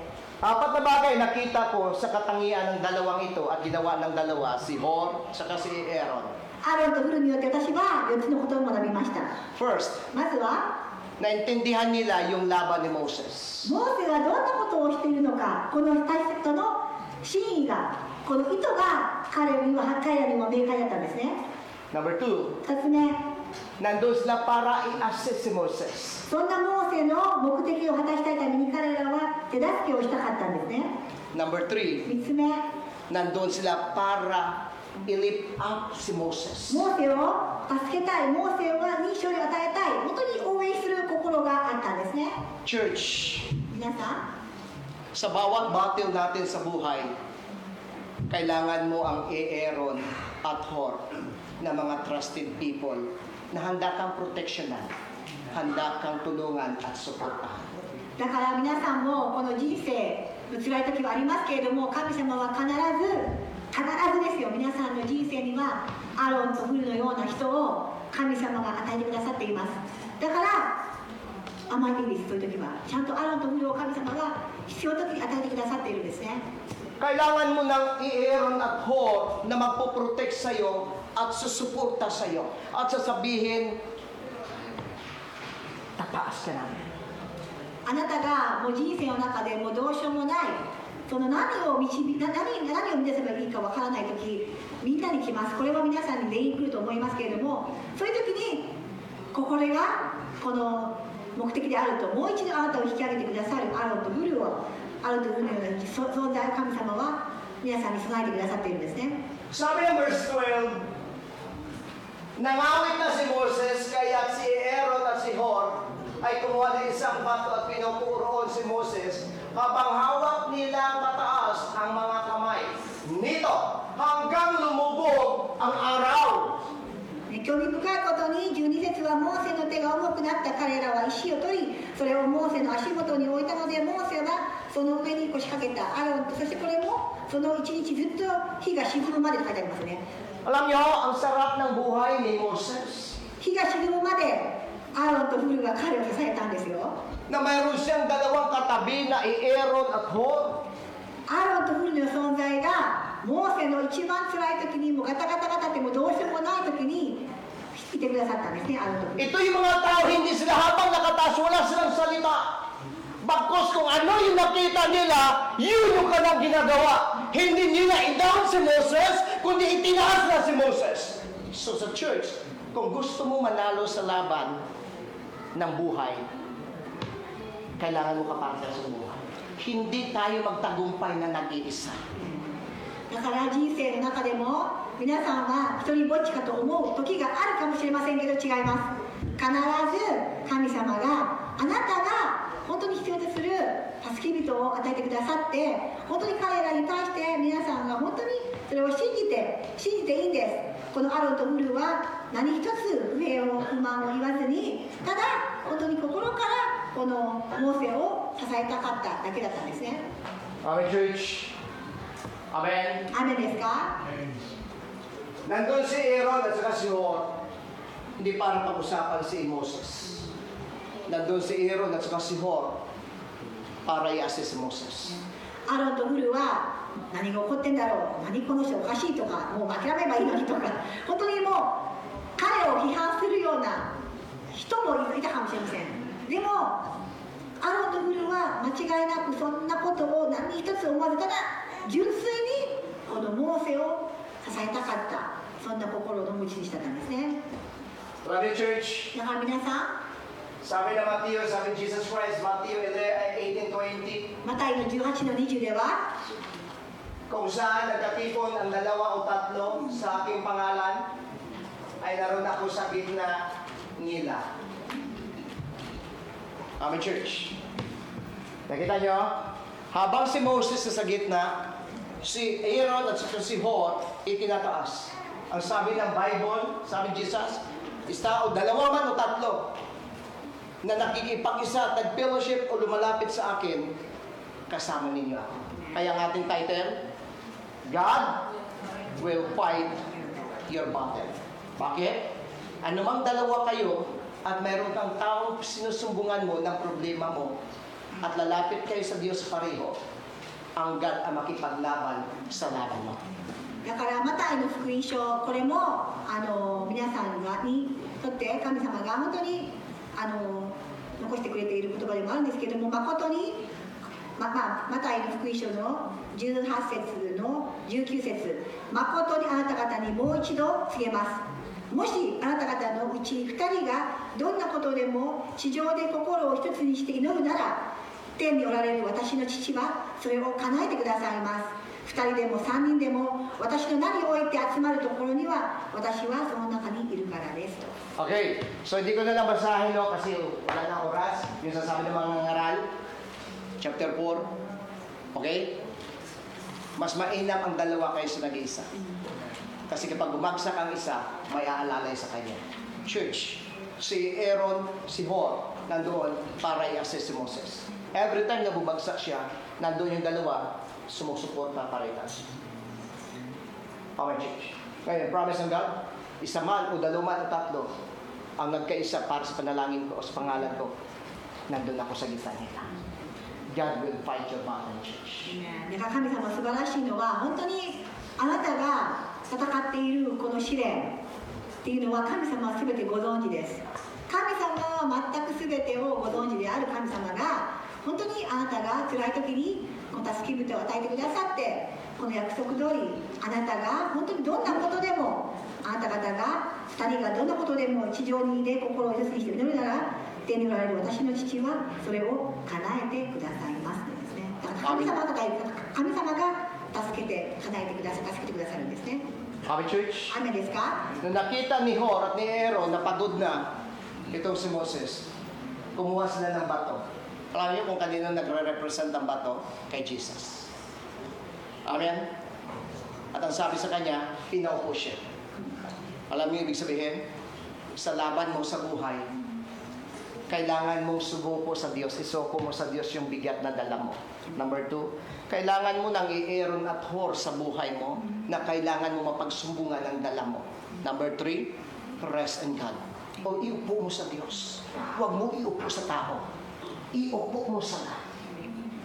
Apat na bagay nakita ko sa katangian ng dalawang ito at ginawa ng dalawa, si Hor at si Aaron. アーロンとフルによって私は4つのことを学びました。 First, まずは naintindihan nila yung laban ni Moses. モーセがどんなことをしているのか、この人の真意が、この意図が彼らにも明快だったんですね。 Number two, 2つ目、 nandun sila para i-assess si Moses. そんなモーセの目的を果たしたいために彼らは手助けをしたかったんですね。 Number three, 3つ目、 nandun sila para i-lift up si Moses. モーセを助けたい、モーセに勝利を与えたい、本当に応援する心があったんですね。 Church, 皆さん、 sa bawat battle natin sa buhay, kailangan mo ang Aaron at Hor na mga trusted people na handa kang proteksyonan, handa kang tulungan at suportahan. だから皆さんもこの人生辛い時はありますけれども、神様は必ずですよ、皆さんの人生にはアロンとフルのような人を神様が与えてくださっています。だから甘いです、そういう時はちゃんとアロンとフルを神様が必要な時に与えてくださっているんですね。 Kailangan mo ng Aaron at Hor na magpo-protect sa'yo at susuporta sa'yo at sasabihin, tataas ka namin. あなたがもう人生の中でもうどうしようもない、その何を満たせばいいかわからない時、みんなに来ます。これは皆さんに全員来ると思いますけれども、そういう時にこれがこの目的であると、もう一度あなたを引き上げてくださるアロンとフルを、アロンとフルのような存在を神様は皆さんに備えてくださっているんですね。 Sabi ng verse 12, nangawit na si Moses, kaya si Aaron at si Hor ay kumuha ng isang bato at pinupuroon si Moses habang hawak nila pataas ang mga kamay nito hanggang lumubog ang araw. 興味深いことに12節はモーセの手が重くなった彼らは石を取り、それをモーセの足元に置いたので、モーセはその上に腰掛けた。アロンと、そしてこれもその一日ずっと日が沈むまでと書いてありますね。 Alam niyo, ang sarap ng buhay ni Moses 日が沈むまでアロンとフルが彼を支えたんですよ。 na mayroon siyang dalawang katabi na Aaron at Hor. アロンとフルの存在がモーセの一番辛い時にもうガタガタガタってもうどうしようもない時にいてくださったんですね、アロンとフル。 Ito yung mga tao, hindi sila habang nakataas, wala silang salita. Bagkos kung ano yung nakita nila, yun yung kanilang ginagawa. Hindi nila i-down si Moses, kundi itinaas na si Moses. So sa church, kung gusto mo manalo sa laban ng buhay, kailangan mo kapartner sa buhay. Hindi tayo magtagumpay na nag-iisa. だから人生の中でも皆さんは一人ぼっちかと思う時があるかもしれませんけど、違います。必ず神様があなたが本当に必要とする助け人を与えてくださって、本当に彼らに対して皆さんが本当にそれを信じていいんです。このアロンとフルは何一つ不平を不満を言わずに、ただ本当に心からこのモーセを支えたかっただけだったんですね。 Amen, church. Amen. 雨ですか？ Nandun si Aaron at saka si Hor, hindi para pag-usapan si Moses. Nandun si Aaron at saka si Hor para i-assess si Moses. アロンとフルは何が起こってんだろう、何この人おかしいとか、もう諦めばいいのにとか、本当にもう彼を批判するような人もいたかもしれません。でもアロンとフルは間違いなくそんなことを何一つ思わず、ただ純粋にこのモーセを支えたかった、そんな心の持ち主だったんですね。 Brother Church, だから皆さん、sabi ng Matthew, sabi ni Jesus Christ, Matthew 18:20, マタイの18の20では、 kung saan nagkatipon ang 2 o 3 sa aking pangalan, ay naroon ako sa gitna nila. Amen, Church. Nakita nyo? Habang si Moses sa gitna, si Aaron at si Hur itinataas. Ang sabi ng Bible, sabi ni Jesus, o 2 man o 3 na nakikipag-isa, nag-fellowship o lumalapit sa akin, kasama ninyo ako. Kaya ang ating title, God will fight your battle. Bakit? Anumang dalawa kayo at mayroon kang taong sinusumbungan mo ng problema mo at lalapit kayo sa Diyos pareho, ang God ang makipaglaban sa laban mo. だからマタイの福音書、これも皆さんにとって神様が本当に残してくれている言葉でもあるんですけれども、誠に、マタイの福音書の18節の19節、誠にあなた方にもう一度告げます。もしあなた方のうち2人がどんなことでも地上で心を一つにして祈るなら、天におられる私の父はそれを叶えてくださいます。2人でも3人でも私の名において集まるところには私はその中にいるからですと。 Okay, so hindi ko na lang basahin kasi wala na oras. Yung sasabi ng mga ngaral, chapter 4. Okay? Mas mainam ang dalawa kaysa nag-iisa. Kasi kapag bumagsak ang isa, may aalalay sa kanya. Church, si Aaron, si Hur, nandoon para i-assist si Moses. Every time na bumagsak siya, nandoon yung dalawa, sumusuporta para itaas. Okay, church. Ngayon, promise ng God, 1 man o 2 man o 3 ang nagkaisa para sa panalangin ko o sa pangalan ko, nandun ako sa gitna nila. God will fight your battle, church. 神様素晴らしいのは、本当にあなたが戦っているこの試練っていうのは神様は全てご存知です。神様は全く全てをご存知である神様が、本当にあなたが辛い時にこの助け舟を与えてくださって、この約束通りあなたが本当にどんなことでも、あなた方が2人がどんなことでも地上にで心を一つにして祈るなら、天におられる私の父はそれを叶えてくださいますですね。だから神様が助けて叶えてくださるんですね。 Amen, church. 雨ですか？ Nung nakita ni Hur at ni Aaron na pagod na itong si Moses, kumuha sila ng bato. Alam niyo kung kanino nagre-represent ang bato? Kay Jesus. Amen? At ang sabi sa kanya, pinaupo siya. Alam niyo ibig sabihin? Sa laban mo sa buhay, kailangan mong subuko sa Diyos, isuko mo sa Diyos yung bigat na dala mo. Number 2, kailangan mo nang i-Aaron at Hur sa buhay mo na kailangan mo mapagsumbungan ang dala mo. Number 3, rest in God. O iupo mo sa Diyos. Huwag mo iupo sa tao. Iupo mo sa God.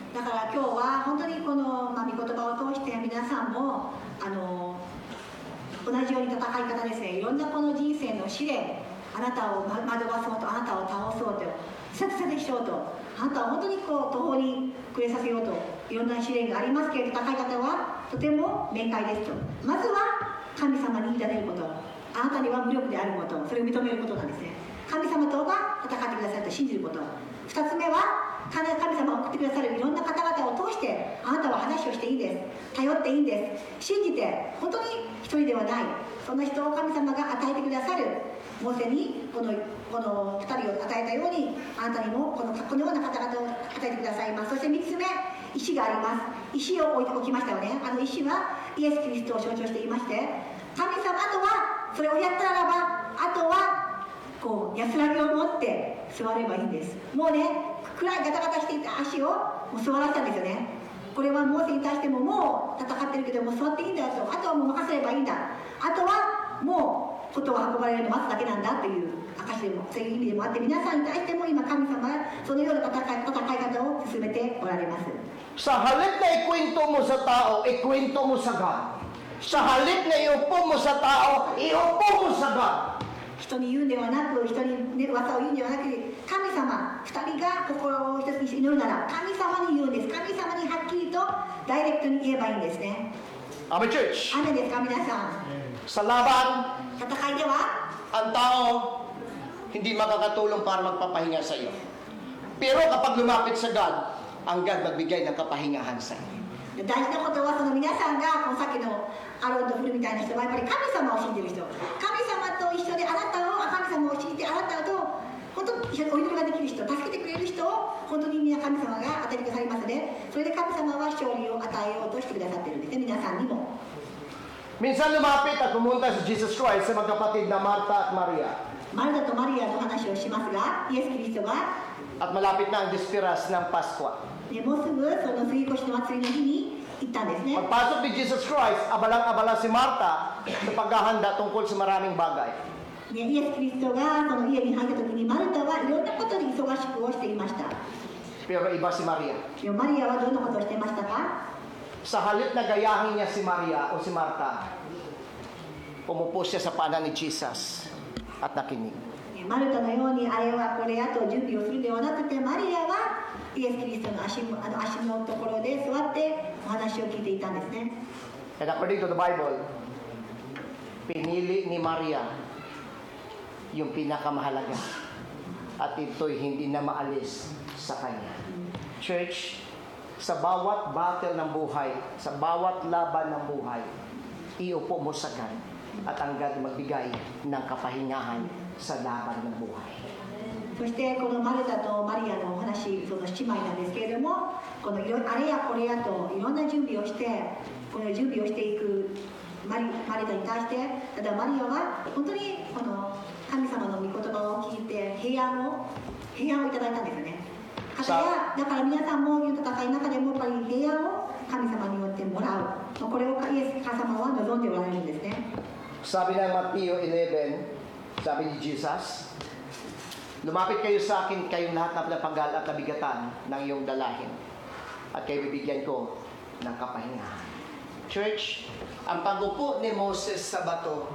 だから今日は本当にこの、御言葉を通して皆さんも同じように戦い方ですね、いろんなこの人生の試練、あなたを惑わそうと、あなたを倒そうと、自殺させしようと、あなたを本当に途方に暮れさせようと、いろんな試練がありますけれど、戦い方はとても明快ですと。まずは神様に委ねること、あなたには無力であること、それを認めることなんですね。神様とが戦ってくださると信じること。2つ目は神様が送ってくださるいろんな方々を通してあなたは話をしていいんです。頼っていいんです。信じて本当に一人ではない、そんな人を神様が与えてくださる。モーセにこの2人を与えたように、あなたにもこのような方々を与えてくださいます。そして3つ目、石があります。石を置きましたよね。あの石はイエス・キリストを象徴していまして、神様、あとはそれをやったならば、あとはこう安らぎを持って座ればいいんです。もうね、暗いガタガタしていた足をもう座らせたんですよね。これはモーセに対しても、もう戦ってるけどもう座っていいんだと、あとはもう任せればいいんだ、あとはもうことを運ばれるのを待つだけなんだという証でも、そういう意味でもあって、皆さんに対しても今神様はそのような戦い方を進めておられます。 Sa halip na ikwento mo sa tao, ikwento mo sa God. Sa halip na iupo mo sa tao, iupo mo sa God. 人に言うんではなく、人に、ね、噂を言うんではなく、神様2人が心を一つにして祈るなら神様に言うんです。神様にはっきりとダイレクトに言えばいいんですね。 Amen, church. 雨ですか皆さん。 Sa laban, 戦いでは ang tao hindi makakatulong para magpapahinga sa iyo. Pero kapag lumapit sa God, ang God magbigay ng kapahingahan sa iyo. 大事なことは、その皆さんがこのさっきのアロンとフルみたいな人はやっぱり神様を信じる人、神様と一緒であなたを、神様を信じてあなたと本当に一緒にお祈りができる人、助けてくれる人を本当に皆神様が与えてくださいますので、それで神様は勝利を与えようとしてくださっているんですね、皆さんにも。 Minsan lumapit at pumunta si Jesus Christ sa magkapatid na Marta at Maria. マルタとマリアの話をしますが、イエス・キリストが、 At malapit na ang dispiras ng Paskwa. もうすぐその杉越の祭りの日に行ったんですね。 Pagpasok ni Jesus Christ, abalang-abala si Marta sa paghahanda tungkol sa maraming bagay. イエス・キリストがその家に入った時にマルタはいろんなことに忙しくをしていました。 Pero iba si Maria. でもマリアはどんなことをしていましたか？ Sa halip na gayahin niya si Maria o si Marta, umupo siya sa paanan ni Jesus at nakinig. マルタのようにあれはこれやと準備をするではなくて、マリアはイエス・キリストの足のところで座ってお話を聞いていたんですね。 And according to the Bible, pinili ni Maria yung pinakamahalaga at ito'y hindi na maalis sa kanya. Church, sa bawat battle ng buhay, sa bawat laban ng buhay, iupo mo sa God at ang God magbigay ng kapahingahan sa laban ng buhay. そしてこのマルタとマリアのお話、その姉妹なんですけれども、このあれやこれやといろんな準備をして、この準備をしていくマリタに対して、ただマリアは本当にこの神様の御言葉を聞いて平安をいただいたんですよね。だから皆さんも戦いの中でもやっぱり平安を神様によってもらう、これをイエス様は望んでおられるんですね。 Sabi ng Mateo 11, sabi ni Jesus, lumapit kayo sa akin, kayong lahat na paggal at nabigatan ng iyong dalahin, at kayo bibigyan ko ng kapahingahan. Church, ang pag-upo ni Moses sa bato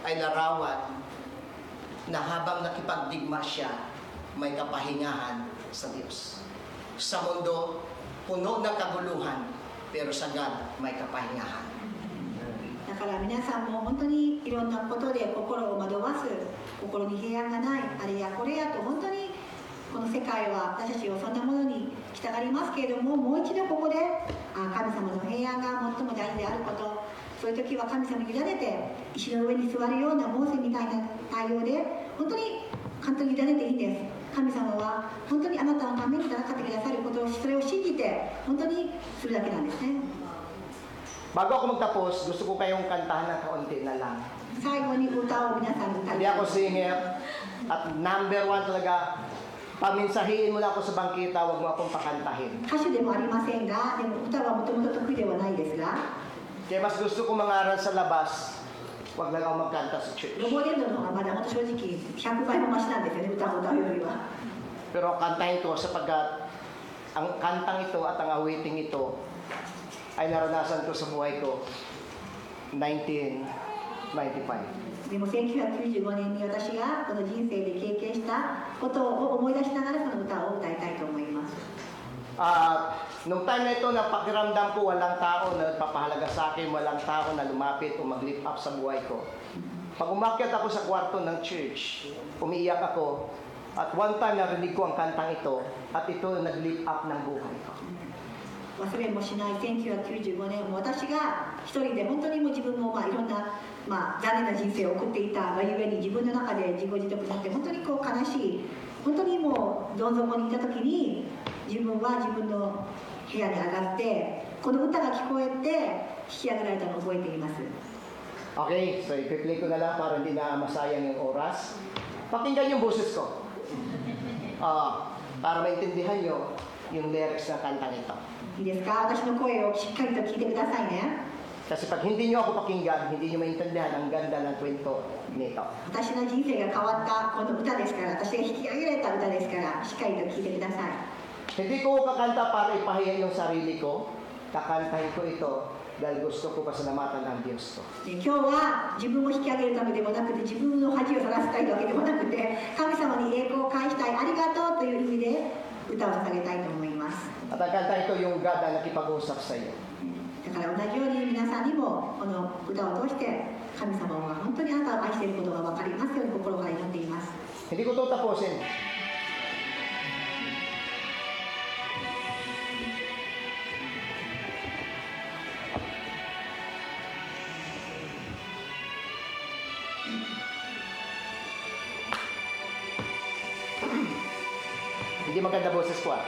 ay larawan na habang nakipagdigma siya, may kapahingahan sa Diyos. Sa mundo, puno ng kaguluhan, pero sa God, may kapahingahan. だから皆さんも本当にいろんなことで心を惑わす、心に平安がない、あれやこれやと本当にこの世界は私たちをそんなものに来たがりますけれども、もう一度ここで神様の平安が最も大事であること、そういう時は神様に委ねて石の上に座るようなモーセみたいな対応で本当に簡単に委ねていいんです。神様は本当にあなたのために戦ってくださることを、それを信じて本当にするだけなんですね。 Bago ako magtapos, gusto ko kayong kantahan ng kaunti na lang. 最後に歌を皆さんに歌い Hindi ako singer. At number one talaga, paminsahiin mo lang ako sa bangkita, huwag mo akong pakantahin. 歌手でもありませんが、でも歌はもともと得意ではないですが、 Kaya mas gusto ko mangaral sa labas, huwag lang ako magkanta sa church. ロボレンドの方がまだ本当正直100倍もマシなんですよね、歌を歌うよりは。 Pero kantahin ko sapagkat ang kantang ito at ang awiting ito ay naranasan ko sa buhay ko 1995. でも1995年に私がこの人生で経験したことを思い出しながらその歌を歌いたいと思います。 Nung time na ito, napakiramdam ko walang tao na nagpapahalaga sa akin, walang tao na lumapit o mag-lift up sa buhay ko. Pag umakyat ako sa kwarto ng church, umiiyak ako, at one time narinig ko ang kantang ito, at ito nag-lift up ng buhay ko. 忘れもしない1995年、もう私が一人で本当にもう自分もいろんな、残念な人生を送っていたがゆえに自分の中で自己自得になって本当にこう悲しい、本当にもうどん底にいた時に自分は自分の部屋に上がってこの歌が聞こえて引き上げられたのを覚えています。 Okay, so ipi-play ko na lang para hindi na masayang yung oras. Pakinggan yung boses ko. Para maintindihan nyo yung lyrics ng kantang ito. いいですか、私の声をしっかりと聞いてくださいね。 Kasi pag hindi nyo ako pakinggan, hindi nyo maintindihan ang ganda ng kwento nito. 私の人生が変わったこの歌ですから、私が引き上げられた歌ですから、しっかりと聞いてください。 Hindi ko kakanta para ipahiya yung sarili ko. kakantahin ko ito dahil gusto ko pasalamatan ang Diyos ko. 今日は自分を引き上げるためでもなくて、自分の恥をさらしたいわけでもなくて、神様に栄光を返したい、ありがとうという意味で歌を捧げたいと思います。 At ang kanta ito yung God na nakipag-usap sa iyo. だから同じように皆さんにもこの歌を通して神様は本当にあなたを愛していることが分かりますように心から祈っています。 Hindi ko ito tapusin. Hindi maganda boses ko ah.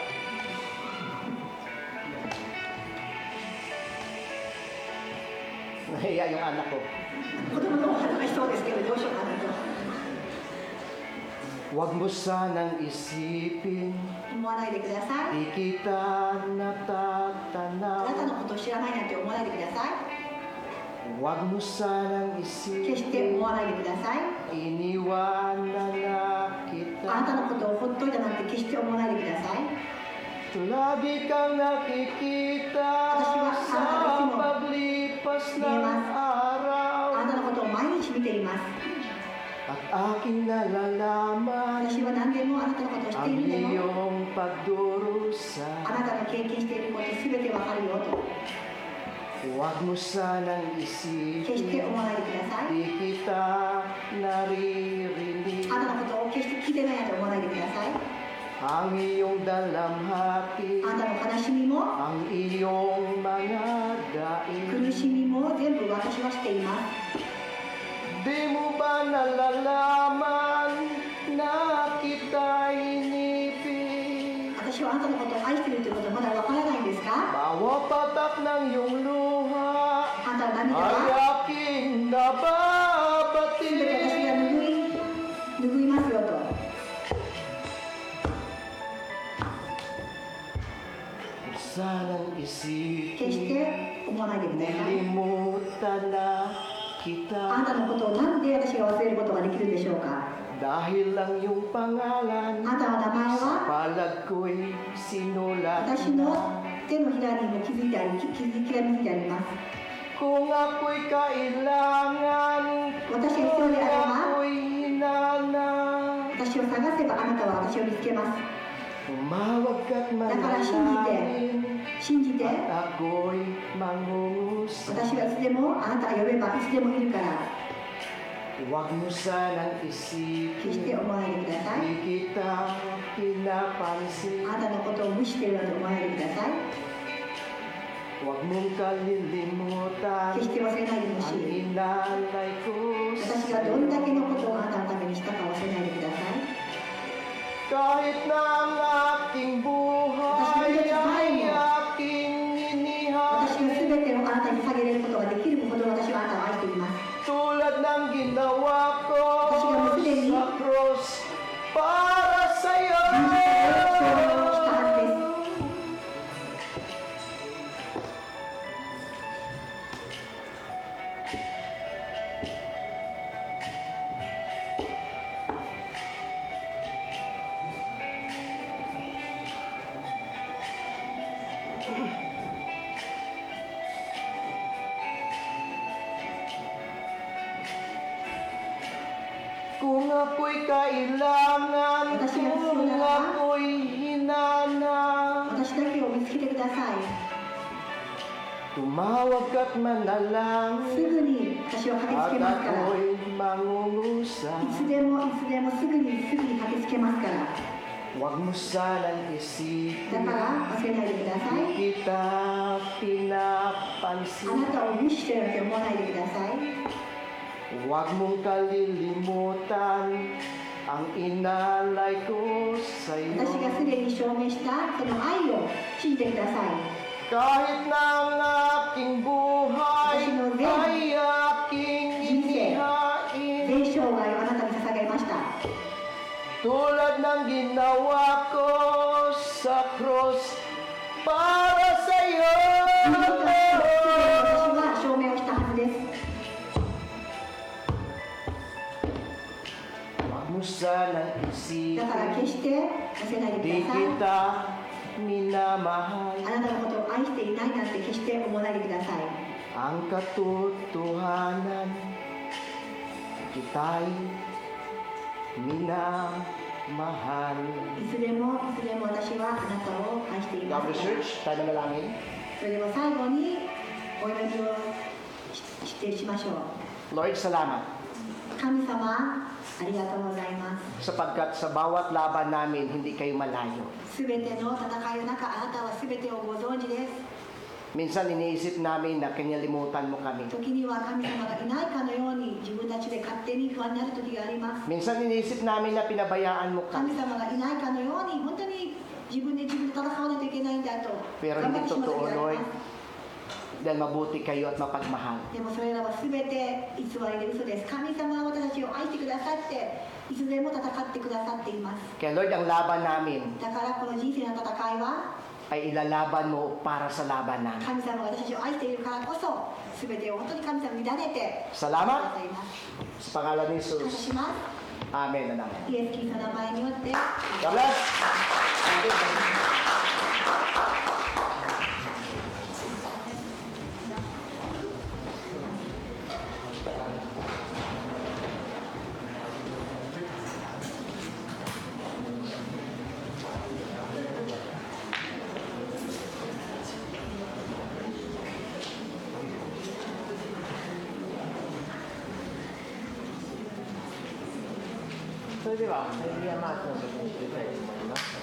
Nahiya yung anak ko. 子供のお恥ずかしそうですけどどうしようかなと Huwag mo sanang isipin, 思わないでください。 di kita あなた natatanaw. のことを知らないなんて思わないでください。 Huwag mo sanang 決して思わ isipin, ないでください。 iniwanan na あなた kita. のことをほっといたなんて決して思わないでください。 Lagi kang nakikita sa paglipas ng あ araw. なたのことを毎日見ています。 At aking nalalaman 私は何でもあなたのことを知ってい ang るんだよ。 iyong あ pagdurusa. なたの経験していることすべてわかるよと。 Huwag mo sanang 決して isipin, 思わないでください。 di kita naririnig. あなたのことを決して聞いてないなんて思わないでください。 Ang iyong dalamhati, あなたの悲しみも ang iyong mga 苦 daing. しみも全部私は知っています。 Di mo ba nalalaman na kita'y inipin? 私はあなたのことを愛しているということまだわからないんですか？ Bawat patak ng iyong luha あなたの涙 ay は aking 全て私が nababati. 拭いますよと。 Sanang 決し isipin, て思わないでください。 nilimutan na あな kita たのことをなんで私が忘れることができるんでしょうか？ dahil lang yung あ pangalan なたの名前 sa は palag ko'y sinulat 私 na. の手のひらにも気づいてあり、刻みついてあります。 Kung ako'y kailangan, 私が必 kung 要であれば、 ako'y hinanap, 私を探せばあなたは私を見つけます。 tumawag ka't Dahil manalangin, 信じて、 at ako'y mangungusap. 私はいつでもあなたが呼べばいつでもいるから、 Huwag mo sanang 決して isipin, 思わないでください。 di kita pinapansin. あなたのことを無視しているなんて思わないでください。 Huwag mong kalilimutan 決して忘れないでほし ang い。 inalay ko 私 sa がどんだけ iyo. のことをあなたのためにしたか忘れないでください。 Kahit na ang aking buhay ay aking 私が inihain, 全てをあなたに下げれることができるほど私はあなたを愛しています。 tulad ng ginawa ko Kasi nga, sa cross para sa'yo. あなたで証明をしたはずです。 Kung ako'y kailangan, Kasi nga, kung sila- ako'y hinanap, 私だけを見つけてください。 tumawag ka't す manalangin, ぐに私を駆けつ at けますから。 ako'y mangungusap. いつでもすぐに駆けつけますから。 Huwag mo sanang だ isipin, から忘れないでください。 di kita あ pinapansin. なたを無視してるなんて思わないでください。 Huwag mong kalilimutan ang inalay ko sa 私が iyo. すでに証明したその愛を信じてください。 Kahit na ang aking buhay ay aking 全 inihain, 生涯をあなたに捧げました。 tulad ng ginawa ko sa cross para sa iyo. 私は証明をしたはずです。 Huwag mo sanang だから決 isipin, して忘れないで di ください。 kita minamahal あなたのことを愛していないなんて決して思わないでください。 ang katotohanan. Kita'y minamahal. いつでも私はあなたを愛していま God す。 Church, tayo manalangin. それでは最後にお祈りをしましょう。 Lord, salamat 神様、ありがとうございます。 sapagkat sa bawat laban namin, hindi kayo malayo. すべての戦いの中、あなたはすべてをご存知です。 Minsan iniisip namin na kinalimutan mo kami. 時には神様がいないかのように自分たちで勝手に不安になる時があります。 Minsan iniisip namin na pinabayaan mo 神 kami. 様がいないかのように本当に自分で戦わないといけないんだと Pero 頑張 hindi ってしまう totoo, 時があり Lord. ます。 Dahil mabuti kayo at mapagmahal. でもそれらは全て偽りで嘘です。神様は私たちを愛してくださっていつでも戦ってくださっています。 Kaya Lord, ang laban namin だからこの人生の戦いは ay ilalaban mo para sa laban namin. 神様が私たちを愛しているからこそ全てを本当に神様に委ねて Salamat います。 sa pangalan ni 感謝 Jesus. します。 Amen. Amen. イエス・キリストの名前によって God bless. Thank you.「それではハレルヤマーチの曲に移りたいと思います。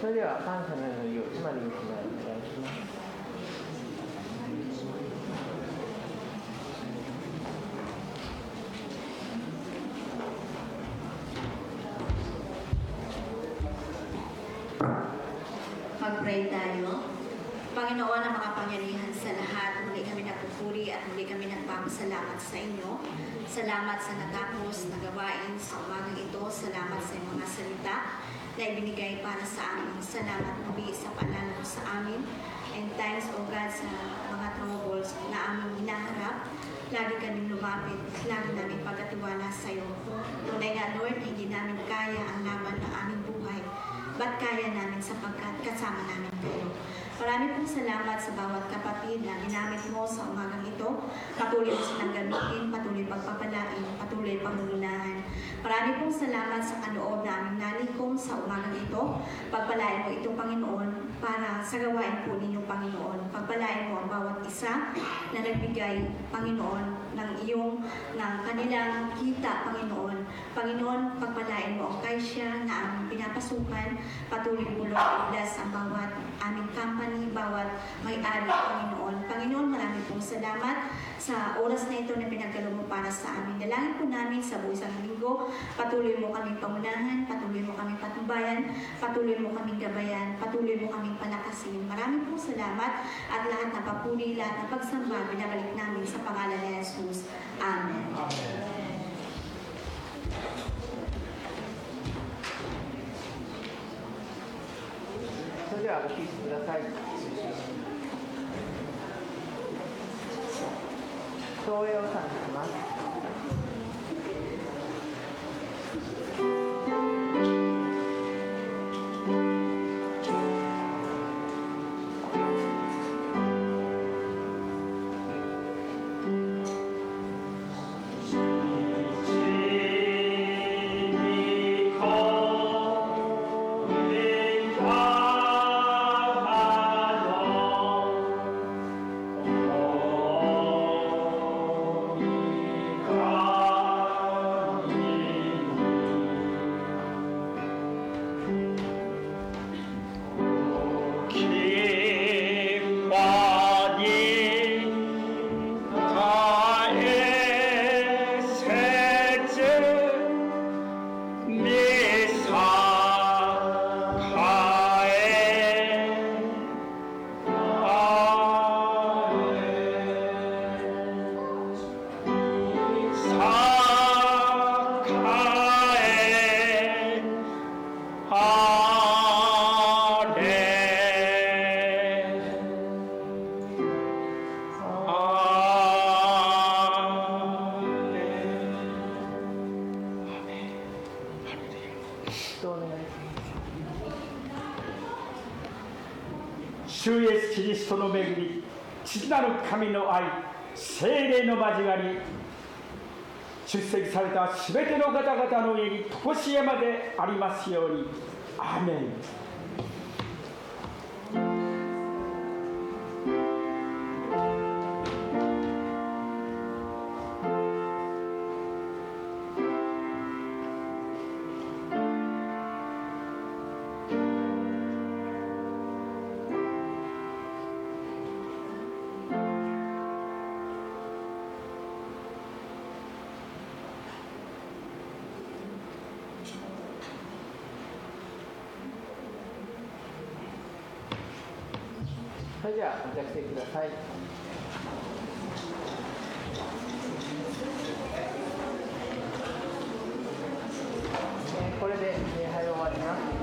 それでは感謝の祈りを今に行き前にお願いします。Mag-pray tayo. Panginoon na makapangyarihan sa lahat, muli kami nagpupuri at muli kami nagpapasalamat sa inyo. Salamat sa natapos na gawain sa umagang ito. Salamat sa mga salita na ibinigay para sa amin. Salamat muli sa paalala mo sa amin. And thanks, O God, sa mga troubles na aming hinaharap. Lagi kami lumapit, lagi namin pagkatiwala sa iyo. Tunay nga, Lord, hindi namin kaya ang laban ng aming buhay. Ba't kaya namin sapagkat kasama namin kayo? Marami pong salamat sa bawat kapatid na ginamit mo sa umagang ito. Patuloy mo silang gamitin, patuloy pagpapalain, patuloy pangunahan. Marami pong salamat sa kaloob na aming nalikom sa umagang ito. Pagpalain mo ito, Panginoon, para sa gawain po ninyo, Panginoon. Pagpalain mo ang bawat isa na nagbigay, Panginoon, ng kanilang kita, Panginoon. Panginoon, pagpalain mo ang kaisya na aming pinapasukan. Patuloy mo, Lord, i-bless ang bawat aming company, bawat may-ari, Panginoon. Panginoon, marami pong salamat sa oras na ito na pinagkalo mo para sa amin. Dalangin po namin sa buong isang linggo. Patuloy mo kaming pangunahan, patuloy mo kaming patnubayan, patuloy mo kaming gabayan, patuloy mo kaming palakasin. Marami pong salamat at lahat na papuri, lahat na pagsamba, binabalik namin sa pangalan ni Jesus. Amen. Amen. それではお聞きください。投影を賛美します。主イエス・キリストの恵み、父なる神の愛、聖霊の交わり、出席されたすべての方々の上にとこしえまでありますように。アーメン。それではお着席ください。